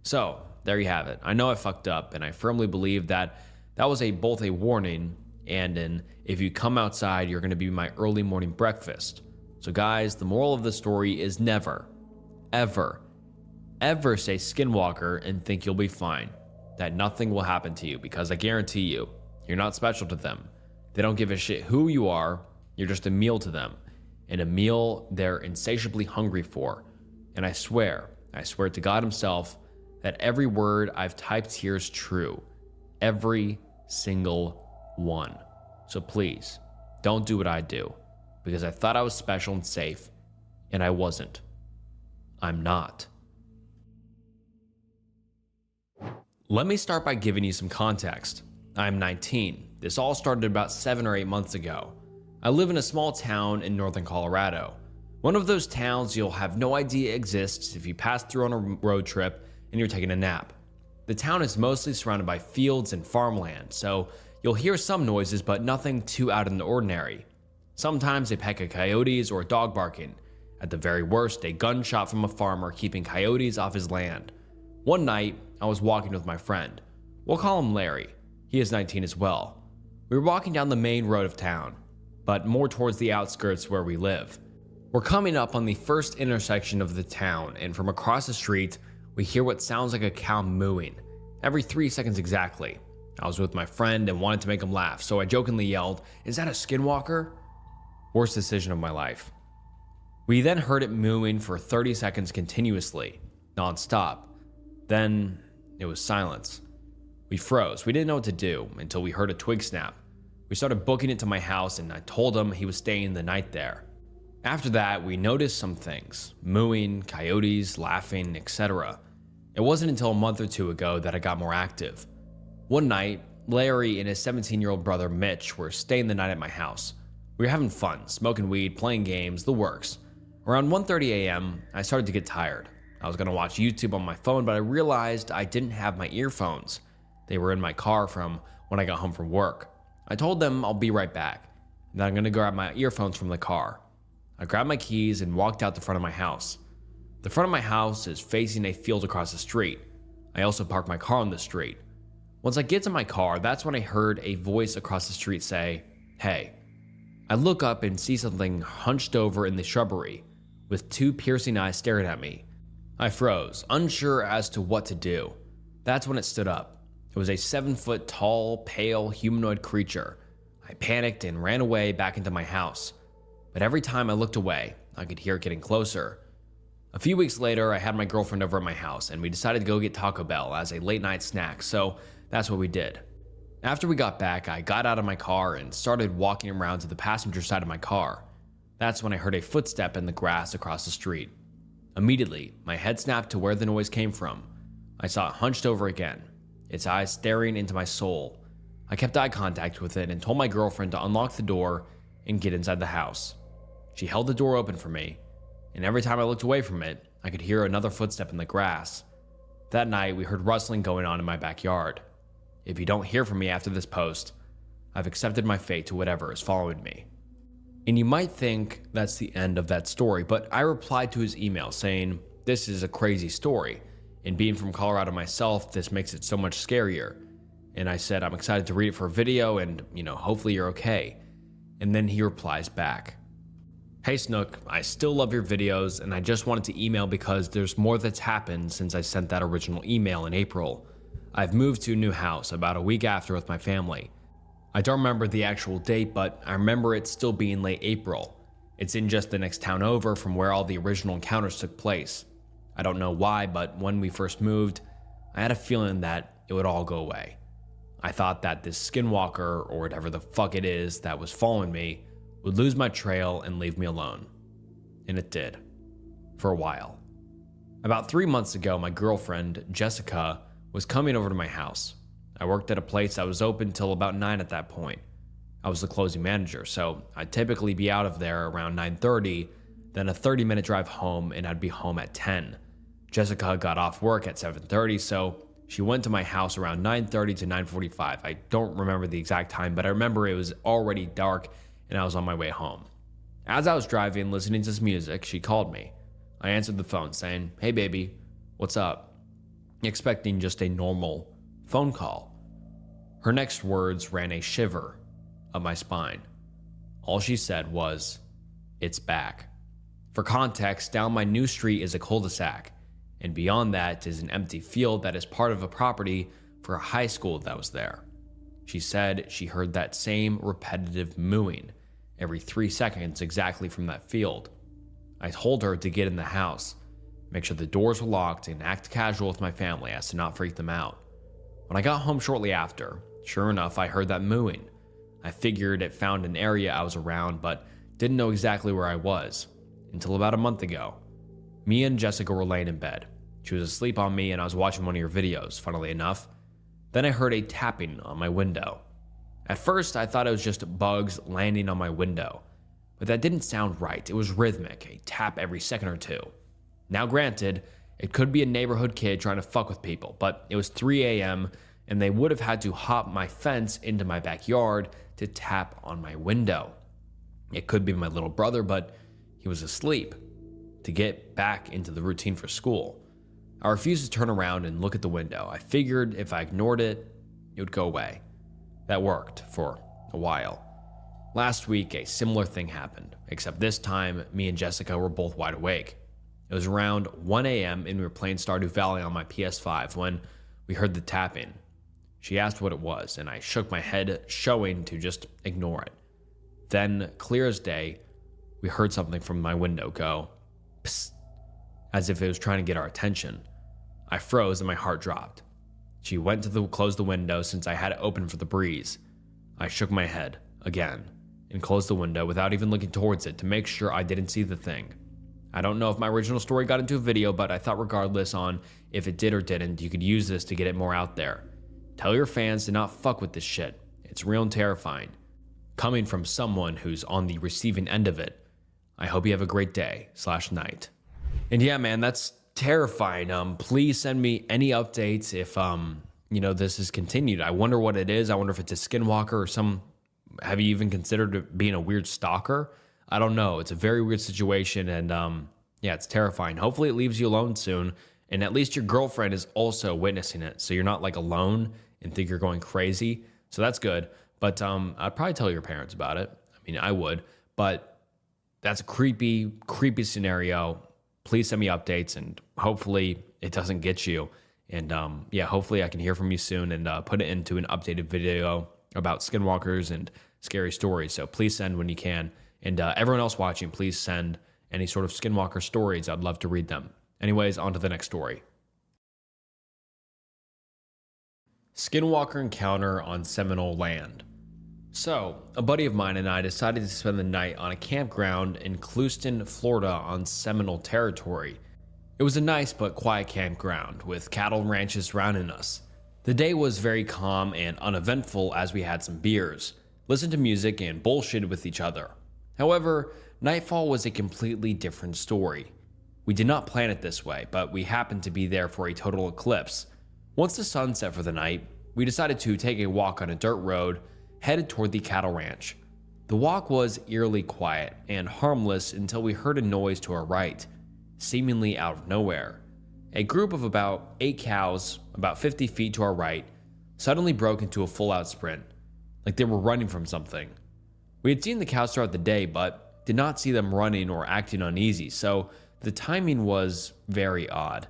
So, there you have it. I know I fucked up, and I firmly believe that that was both a warning and an if you come outside, you're going to be my early morning breakfast. So guys, the moral of the story is never, ever, ever say skinwalker and think you'll be fine. That nothing will happen to you, because I guarantee you, you're not special to them. They don't give a shit who you are. You're just a meal to them, and a meal they're insatiably hungry for. And I swear to God himself, that every word I've typed here is true. Every single one. So please, don't do what I do, because I thought I was special and safe, and I wasn't. I'm not. Let me start by giving you some context. I'm 19. This all started about 7 or 8 months ago. I live in a small town in northern Colorado. One of those towns you'll have no idea exists if you pass through on a road trip and you're taking a nap. The town is mostly surrounded by fields and farmland, so you'll hear some noises but nothing too out of the ordinary. Sometimes a pack of coyotes or a dog barking. At the very worst, a gunshot from a farmer keeping coyotes off his land. One night, I was walking with my friend. We'll call him Larry. He is 19 as well. We were walking down the main road of town, but more towards the outskirts where we live. We're coming up on the first intersection of the town, and from across the street, we hear what sounds like a cow mooing, every 3 seconds exactly. I was with my friend and wanted to make him laugh, so I jokingly yelled, "Is that a skinwalker?" Worst decision of my life. We then heard it mooing for 30 seconds continuously, non-stop. Then it was silence. We froze. We didn't know what to do until we heard a twig snap. We started booking it to my house and I told him he was staying the night there. After that, we noticed some things, mooing, coyotes, laughing, etc. It wasn't until a month or two ago that it got more active. One night, Larry and his 17-year-old brother Mitch were staying the night at my house. We were having fun, smoking weed, playing games, the works. Around 1:30 a.m., I started to get tired. I was going to watch YouTube on my phone, but I realized I didn't have my earphones. They were in my car from when I got home from work. I told them I'll be right back, and that I'm going to grab my earphones from the car. I grabbed my keys and walked out the front of my house. The front of my house is facing a field across the street. I also parked my car on the street. Once I get to my car, that's when I heard a voice across the street say, "Hey." I look up and see something hunched over in the shrubbery, with two piercing eyes staring at me. I froze, unsure as to what to do. That's when it stood up. It was a 7-foot tall, pale, humanoid creature. I panicked and ran away back into my house. But every time I looked away, I could hear it getting closer. A few weeks later, I had my girlfriend over at my house and we decided to go get Taco Bell as a late night snack, so that's what we did. After we got back, I got out of my car and started walking around to the passenger side of my car. That's when I heard a footstep in the grass across the street. Immediately, my head snapped to where the noise came from. I saw it hunched over again, its eyes staring into my soul. I kept eye contact with it and told my girlfriend to unlock the door and get inside the house. She held the door open for me, and every time I looked away from it, I could hear another footstep in the grass. That night, we heard rustling going on in my backyard. If you don't hear from me after this post, I've accepted my fate to whatever is following me. And you might think that's the end of that story, but I replied to his email saying, "This is a crazy story, and being from Colorado myself, this makes it so much scarier." And I said, "I'm excited to read it for a video and, hopefully you're okay." And then he replies back, "Hey Snook, I still love your videos and I just wanted to email because there's more that's happened since I sent that original email in April. I've moved to a new house about a week after with my family. I don't remember the actual date, but I remember it still being late April. It's in just the next town over from where all the original encounters took place. I don't know why, but when we first moved, I had a feeling that it would all go away. I thought that this skinwalker, or whatever the fuck it is that was following me, would lose my trail and leave me alone. And it did. For a while. About 3 months ago, my girlfriend, Jessica, was coming over to my house. I worked at a place that was open till about 9 at that point. I was the closing manager, so I'd typically be out of there around 9:30, then a 30-minute drive home, and I'd be home at 10. Jessica got off work at 7:30, so she went to my house around 9:30 to 9:45. I don't remember the exact time, but I remember it was already dark and I was on my way home. As I was driving, listening to some music, she called me. I answered the phone saying, "Hey baby, what's up?" Expecting just a normal phone call. Her next words ran a shiver up my spine. All she said was, "It's back." For context, down my new street is a cul-de-sac, and beyond that is an empty field that is part of a property for a high school that was there. She said she heard that same repetitive mooing every 3 seconds exactly from that field. I told her to get in the house, make sure the doors were locked, and act casual with my family as to not freak them out. When I got home shortly after, sure enough, I heard that mooing. I figured it found an area I was around, but didn't know exactly where I was, until about a month ago. Me and Jessica were laying in bed. She was asleep on me and I was watching one of your videos, funnily enough. Then I heard a tapping on my window. At first, I thought it was just bugs landing on my window, but that didn't sound right. It was rhythmic, a tap every second or two. Now granted, it could be a neighborhood kid trying to fuck with people, but it was 3 a.m. and they would have had to hop my fence into my backyard to tap on my window. It could be my little brother, but he was asleep to get back into the routine for school. I refused to turn around and look at the window. I figured if I ignored it, it would go away. That worked for a while. Last week, a similar thing happened, except this time, me and Jessica were both wide awake. It was around 1 a.m. and we were playing Stardew Valley on my PS5 when we heard the tapping. She asked what it was, and I shook my head, showing to just ignore it. Then, clear as day, we heard something from my window go, psst, as if it was trying to get our attention. I froze and my heart dropped. She went to close the window since I had it open for the breeze. I shook my head, again, and closed the window without even looking towards it to make sure I didn't see the thing. I don't know if my original story got into a video, but I thought regardless on if it did or didn't, you could use this to get it more out there. Tell your fans to not fuck with this shit. It's real and terrifying. Coming from someone who's on the receiving end of it, I hope you have a great day/night. And yeah, man, that's terrifying. Please send me any updates if, this is continued. I wonder what it is. I wonder if it's a skinwalker or some, have you even considered it being a weird stalker? I don't know. It's a very weird situation, and it's terrifying. Hopefully it leaves you alone soon, and at least your girlfriend is also witnessing it, so you're not like alone and think you're going crazy. So that's good. But I'd probably tell your parents about it. I mean, I would, but that's a creepy scenario. Please send me updates, and hopefully it doesn't get you. And hopefully I can hear from you soon and put it into an updated video about skinwalkers and scary stories. So please send when you can. And everyone else watching, please send any sort of skinwalker stories. I'd love to read them. Anyways, on to the next story. Skinwalker encounter on Seminole land. So, a buddy of mine and I decided to spend the night on a campground in Clewiston, Florida on Seminole territory. It was a nice but quiet campground with cattle ranches surrounding us. The day was very calm and uneventful as we had some beers, listened to music, and bullshitted with each other. However, nightfall was a completely different story. We did not plan it this way, but we happened to be there for a total eclipse. Once the sun set for the night, we decided to take a walk on a dirt road headed toward the cattle ranch. The walk was eerily quiet and harmless until we heard a noise to our right, seemingly out of nowhere. A group of about 8 cows, about 50 feet to our right, suddenly broke into a full-out sprint, like they were running from something. We had seen the cows throughout the day, but did not see them running or acting uneasy, so the timing was very odd.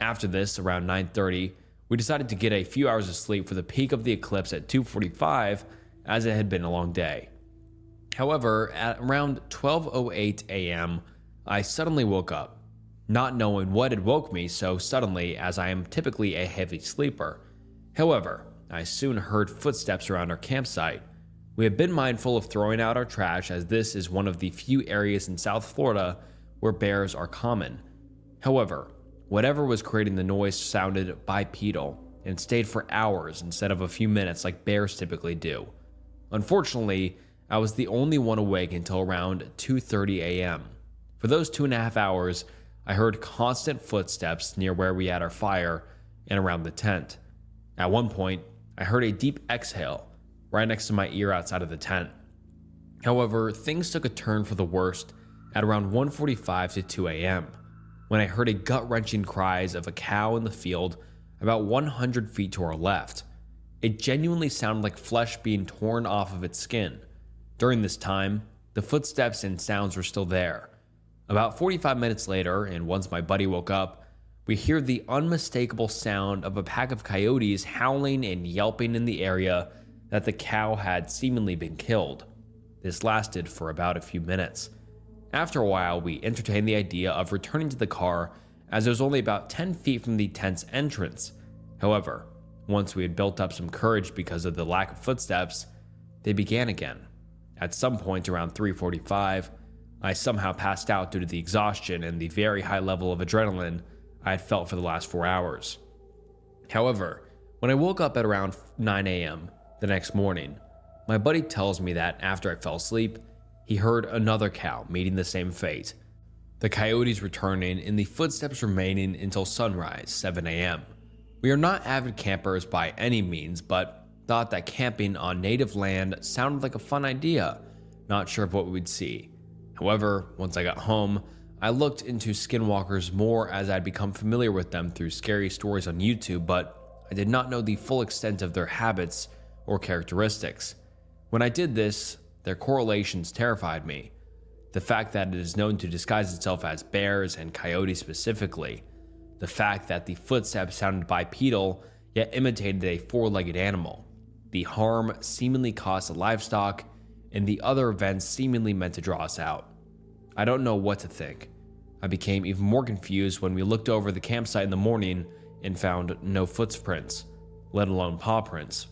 After this, around 9:30, we decided to get a few hours of sleep for the peak of the eclipse at 2:45, as it had been a long day. However, at around 12:08 a.m., I suddenly woke up, not knowing what had woke me so suddenly, as I am typically a heavy sleeper. However, I soon heard footsteps around our campsite. We have been mindful of throwing out our trash, as this is one of the few areas in South Florida where bears are common. However, whatever was creating the noise sounded bipedal and stayed for hours instead of a few minutes like bears typically do. Unfortunately, I was the only one awake until around 2:30 a.m. For those 2.5 hours, I heard constant footsteps near where we had our fire and around the tent. At one point, I heard a deep exhale right next to my ear outside of the tent. However, things took a turn for the worst at around 1:45 to 2 a.m. when I heard a gut-wrenching cries of a cow in the field about 100 feet to our left. It genuinely sounded like flesh being torn off of its skin. During this time, the footsteps and sounds were still there. About 45 minutes later, and once my buddy woke up, we hear the unmistakable sound of a pack of coyotes howling and yelping in the area that the cow had seemingly been killed. This lasted for about a few minutes. After a while, we entertained the idea of returning to the car, as it was only about 10 feet from the tent's entrance. However, once we had built up some courage because of the lack of footsteps, they began again. At some point around 3:45, I somehow passed out due to the exhaustion and the very high level of adrenaline I had felt for the last 4 hours. However, when I woke up at around 9 a.m. the next morning, My buddy tells me that after I fell asleep, he heard another cow meeting the same fate. The coyotes returning and the footsteps remaining until sunrise, 7 a.m. We are not avid campers by any means, but thought that camping on native land sounded like a fun idea, not sure of what we'd see. However, once I got home, I looked into skinwalkers more as I'd become familiar with them through scary stories on YouTube, but I did not know the full extent of their habits or characteristics. When I did this, their correlations terrified me. The fact that it is known to disguise itself as bears and coyotes specifically. The fact that the footsteps sounded bipedal yet imitated a four-legged animal. The harm seemingly caused to livestock, and the other events seemingly meant to draw us out. I don't know what to think. I became even more confused when we looked over the campsite in the morning and found no footprints, let alone paw prints.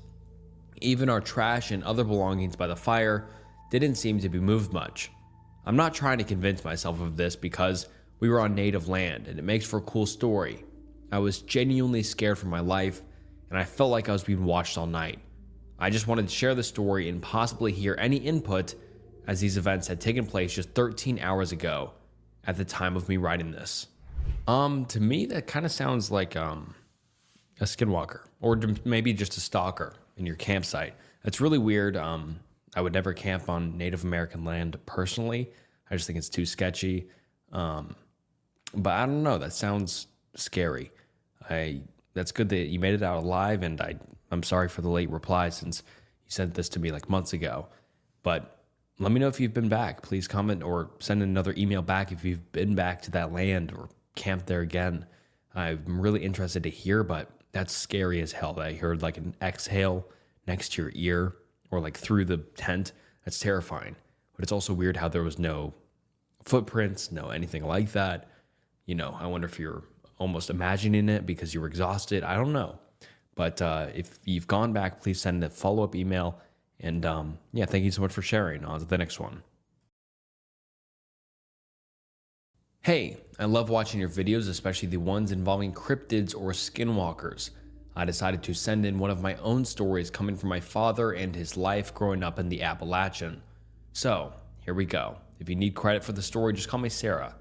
Even our trash and other belongings by the fire didn't seem to be moved much. I'm not trying to convince myself of this because we were on native land and it makes for a cool story. I was genuinely scared for my life and I felt like I was being watched all night. I just wanted to share the story and possibly hear any input as these events had taken place just 13 hours ago at the time of me writing this. To me, that kind of sounds like a skinwalker or maybe just a stalker in your campsite. It's really weird. I would never camp on Native American land personally. I just think it's too sketchy. But I don't know. That sounds scary. That's good that you made it out alive, and I'm sorry for the late reply since you sent this to me like months ago. But let me know if you've been back. Please comment or send another email back if you've been back to that land or camped there again. I'm really interested to hear, but that's scary as hell that I heard like an exhale next to your ear or like through the tent. That's terrifying. But it's also weird how there was no footprints, no anything like that. You know, I wonder if you're almost imagining it because you were exhausted. I don't know. But if you've gone back, please send a follow-up email. And yeah, thank you so much for sharing. On to the next one. Hey, I love watching your videos, especially the ones involving cryptids or skinwalkers. I decided to send in one of my own stories coming from my father and his life growing up in the Appalachian. So, here we go. If you need credit for the story, just call me Sarah.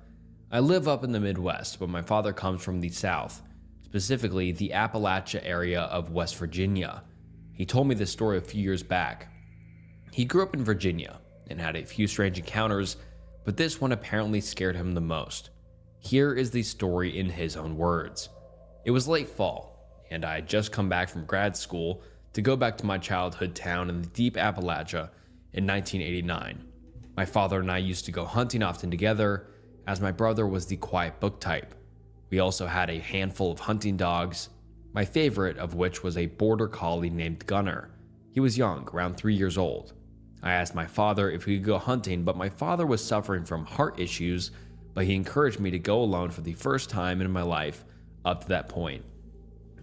I live up in the Midwest, but my father comes from the South, specifically the Appalachia area of West Virginia. He told me this story a few years back. He grew up in Virginia and had a few strange encounters, but this one apparently scared him the most. Here is the story in his own words. It was late fall, and I had just come back from grad school to go back to my childhood town in the deep Appalachia in 1989. My father and I used to go hunting often together, as my brother was the quiet book type. We also had a handful of hunting dogs, my favorite of which was a border collie named Gunner. He was young, around 3 years old. I asked my father if we could go hunting, but my father was suffering from heart issues, but he encouraged me to go alone for the first time in my life up to that point.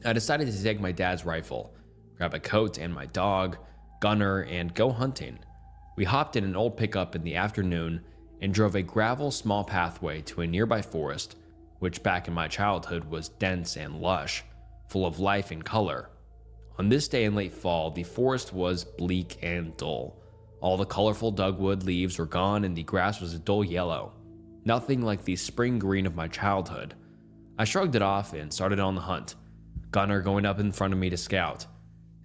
I decided to take my dad's rifle, grab a coat and my dog, Gunner, and go hunting. We hopped in an old pickup in the afternoon and drove a gravel small pathway to a nearby forest, which back in my childhood was dense and lush, full of life and color. On this day in late fall, the forest was bleak and dull. All the colorful dogwood leaves were gone and the grass was a dull yellow. Nothing like the spring green of my childhood. I shrugged it off and started on the hunt, Gunner going up in front of me to scout.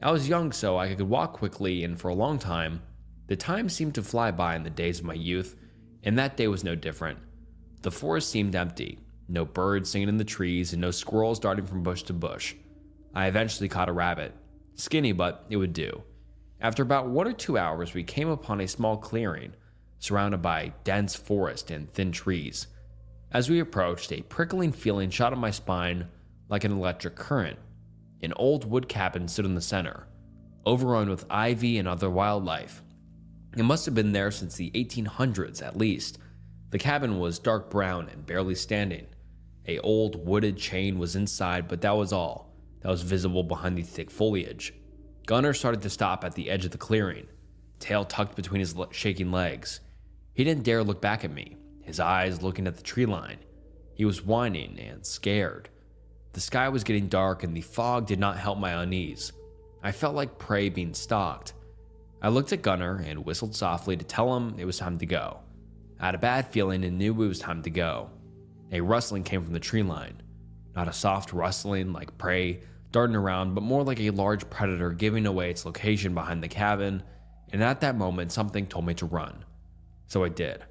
I was young so I could walk quickly, and for a long time, the time seemed to fly by in the days of my youth, and that day was no different. The forest seemed empty, no birds singing in the trees and no squirrels darting from bush to bush. I eventually caught a rabbit. Skinny, but it would do. After about 1 or 2 hours, we came upon a small clearing, surrounded by dense forest and thin trees. As we approached, a prickling feeling shot up my spine like an electric current. An old wood cabin stood in the center, overrun with ivy and other wildlife. It must have been there since the 1800s at least. The cabin was dark brown and barely standing. A old wooded chain was inside, but that was all that was visible behind the thick foliage. Gunner started to stop at the edge of the clearing, tail tucked between his shaking legs. He didn't dare look back at me, his eyes looking at the tree line. He was whining and scared. The sky was getting dark and the fog did not help my unease. I felt like prey being stalked. I looked at Gunnar and whistled softly to tell him it was time to go. I had a bad feeling and knew it was time to go. A rustling came from the tree line. Not a soft rustling like prey darting around, but more like a large predator giving away its location behind the cabin, and at that moment something told me to run. So I did.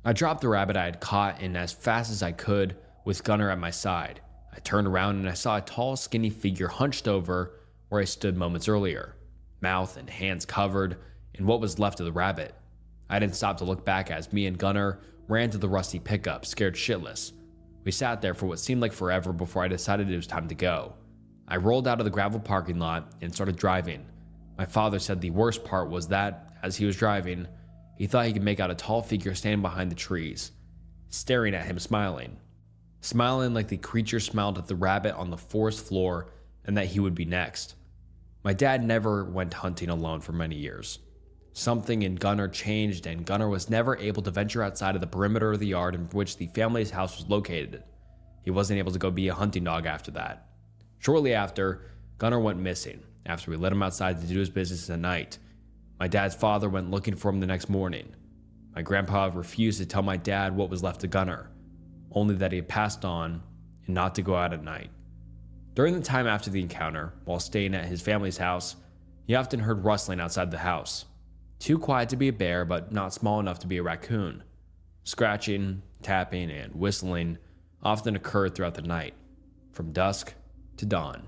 I dropped the rabbit I had caught, and as fast as I could, with Gunnar at my side, I turned around and I saw a tall, skinny figure hunched over where I stood moments earlier, mouth and hands covered in what was left of the rabbit. I didn't stop to look back as me and Gunnar ran to the rusty pickup, scared shitless. We sat there for what seemed like forever before I decided it was time to go. I rolled out of the gravel parking lot and started driving. My father said the worst part was that, as he was driving, he thought he could make out a tall figure standing behind the trees, staring at him smiling like the creature smiled at the rabbit on the forest floor and that he would be next. My dad never went hunting alone for many years. Something in Gunnar changed, and Gunnar was never able to venture outside of the perimeter of the yard in which the family's house was located. He wasn't able to go be a hunting dog after that. Shortly after, Gunnar went missing after we let him outside to do his business at night. My dad's father went looking for him the next morning. My grandpa refused to tell my dad what was left of Gunnar, only that he had passed on and not to go out at night. During the time after the encounter, while staying at his family's house, he often heard rustling outside the house. Too quiet to be a bear, but not small enough to be a raccoon. Scratching, tapping, and whistling often occurred throughout the night, from dusk to dawn.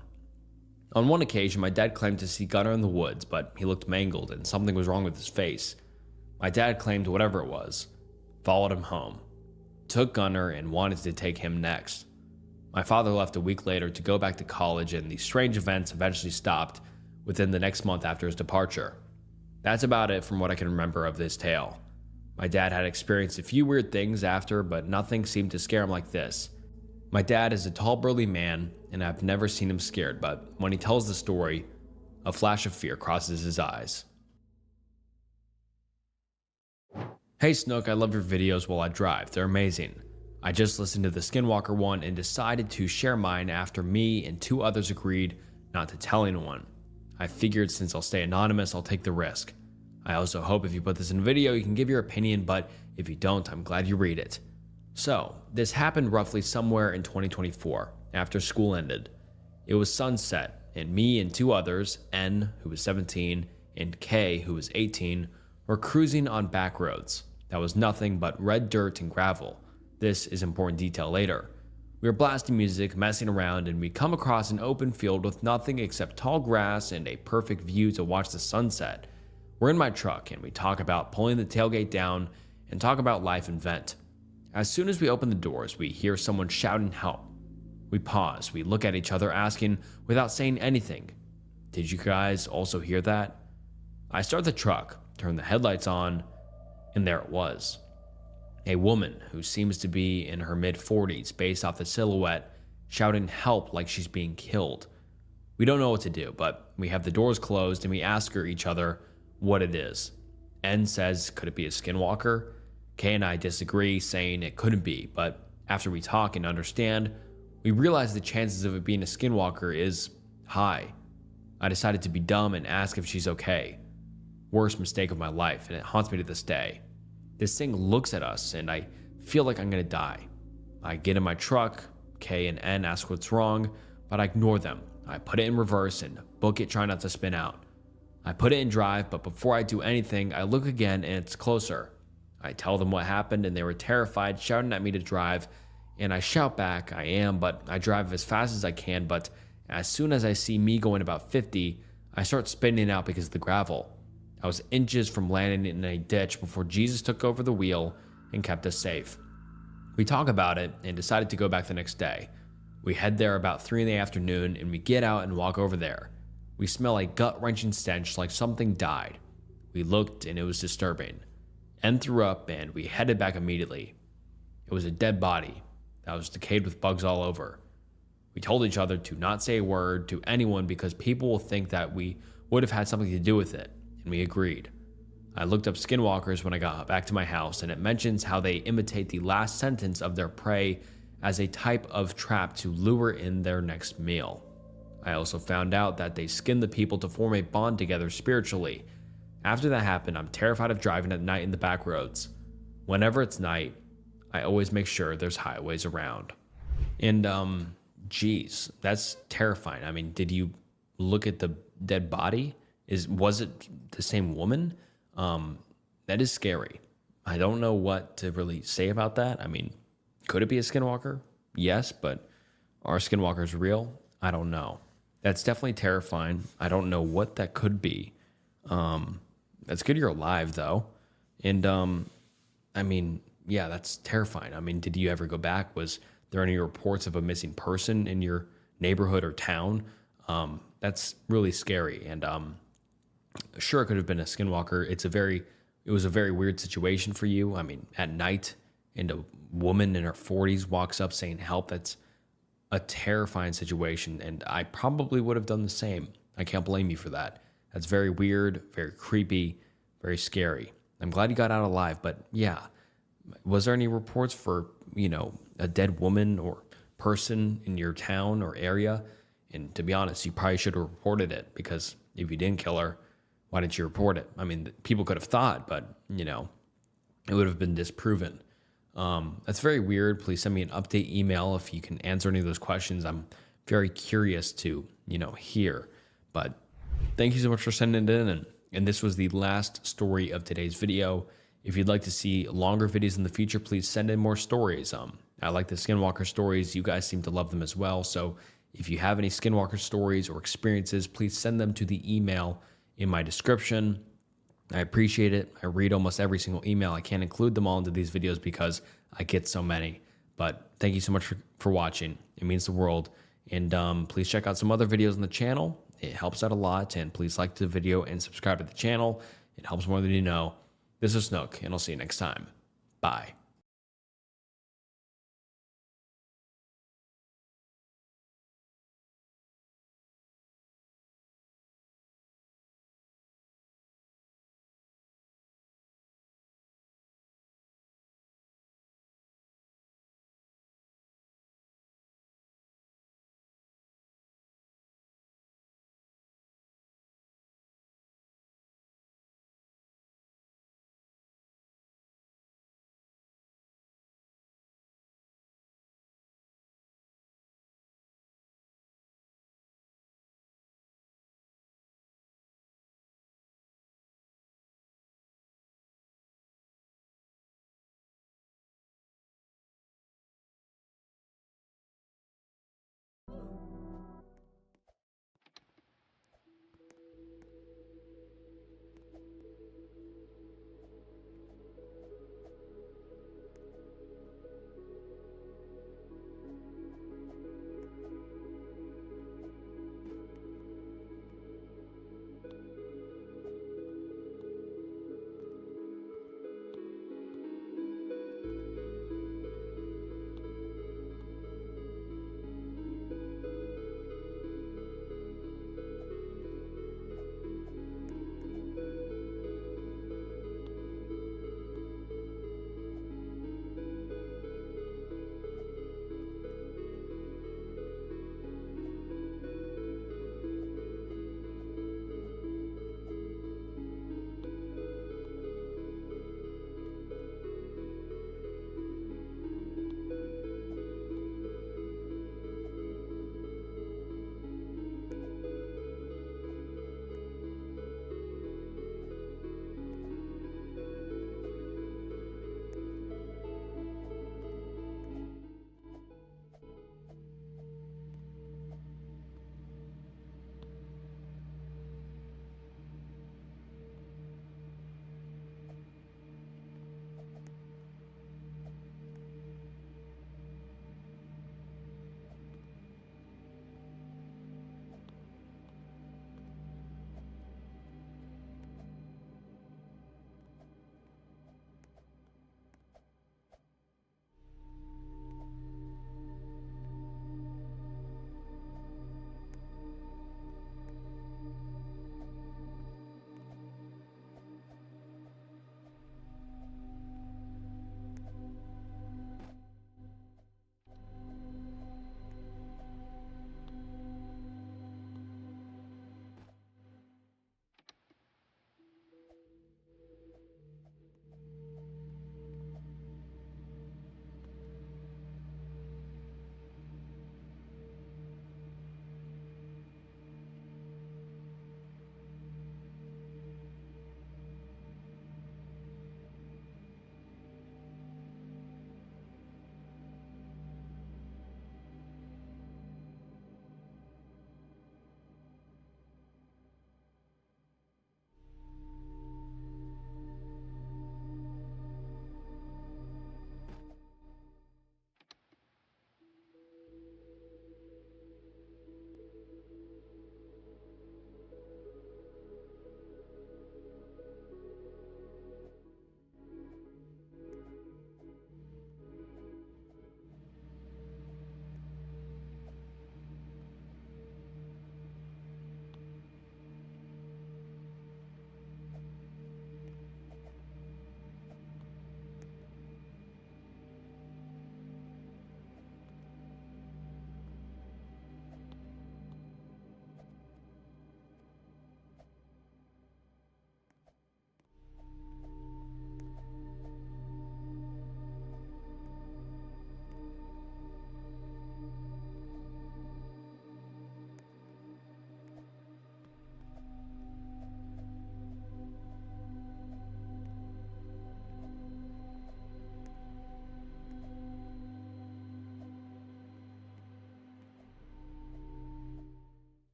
On one occasion, my dad claimed to see Gunnar in the woods, but he looked mangled and something was wrong with his face. My dad claimed whatever it was, followed him home, took Gunnar, and wanted to take him next. My father left a week later to go back to college, and the strange events eventually stopped within the next month after his departure. That's about it from what I can remember of this tale. My dad had experienced a few weird things after, but nothing seemed to scare him like this. My dad is a tall, burly man, and I've never seen him scared, but when he tells the story, a flash of fear crosses his eyes. Hey Snook, I love your videos while I drive. They're amazing. I just listened to the Skinwalker one and decided to share mine after me and 2 others agreed not to tell anyone. I figured since I'll stay anonymous, I'll take the risk. I also hope if you put this in video, you can give your opinion, but if you don't, I'm glad you read it. So, this happened roughly somewhere in 2024, after school ended. It was sunset, and me and 2 others, N, who was 17, and K, who was 18, were cruising on back roads. That was nothing but red dirt and gravel. This is important detail later. We were blasting music, messing around, and we come across an open field with nothing except tall grass and a perfect view to watch the sunset. We're in my truck, and we talk about pulling the tailgate down and talk about life and vent. As soon as we open the doors, we hear someone shouting help. We pause, we look at each other asking without saying anything, "Did you guys also hear that?" I start the truck, turn the headlights on, and there it was. A woman who seems to be in her mid-40s based off the silhouette, shouting help like she's being killed. We don't know what to do, but we have the doors closed and we ask each other what it is. N says, could it be a skinwalker? Kay and I disagree, saying it couldn't be, but after we talk and understand, we realize the chances of it being a skinwalker is high. I decided to be dumb and ask if she's okay. Worst mistake of my life, and it haunts me to this day. This thing looks at us, and I feel like I'm gonna die. I get in my truck, Kay and N ask what's wrong, but I ignore them. I put it in reverse and book it, trying not to spin out. I put it in drive, but before I do anything, I look again and it's closer. I tell them what happened and they were terrified, shouting at me to drive, and I shout back, I am, but I drive as fast as I can, but as soon as I see me going about 50, I start spinning out because of the gravel. I was inches from landing in a ditch before Jesus took over the wheel and kept us safe. We talk about it and decided to go back the next day. We head there about 3 in the afternoon and we get out and walk over there. We smell a gut-wrenching stench like something died. We looked and it was disturbing. N threw up and we headed back immediately. It was a dead body that was decayed with bugs all over. We told each other to not say a word to anyone because people will think that we would have had something to do with it, and we agreed. I looked up skinwalkers when I got back to my house, and it mentions how they imitate the last sentence of their prey as a type of trap to lure in their next meal. I also found out that they skin the people to form a bond together spiritually. After that happened, I'm terrified of driving at night in the back roads. Whenever it's night, I always make sure there's highways around. And, geez, that's terrifying. I mean, did you look at the dead body? Was it the same woman? That is scary. I don't know what to really say about that. I mean, could it be a skinwalker? Yes, but are skinwalkers real? I don't know. That's definitely terrifying. I don't know what that could be. That's good you're alive, though. And, I mean, yeah, that's terrifying. I mean, did you ever go back? Was there any reports of a missing person in your neighborhood or town? That's really scary. And sure, it could have been a skinwalker. It was a very weird situation for you. I mean, at night, and a woman in her 40s walks up saying help. That's a terrifying situation, and I probably would have done the same. I can't blame you for that. That's very weird, very creepy, very scary. I'm glad you got out alive, but yeah, was there any reports for, a dead woman or person in your town or area? And to be honest, you probably should have reported it, because if you didn't kill her, why didn't you report it? I mean, people could have thought, but, it would have been disproven. That's very weird. Please send me an update email if you can answer any of those questions. I'm very curious to, hear. But thank you so much for sending it in. And this was the last story of today's video. If you'd like to see longer videos in the future, please send in more stories. I like the Skinwalker stories. You guys seem to love them as well. So if you have any Skinwalker stories or experiences, please send them to the email in my description. I appreciate it. I read almost every single email. I can't include them all into these videos because I get so many. But thank you so much for watching. It means the world. And please check out some other videos on the channel. It helps out a lot. And please like the video and subscribe to the channel. It helps more than you know. This is Snook, and I'll see you next time. Bye.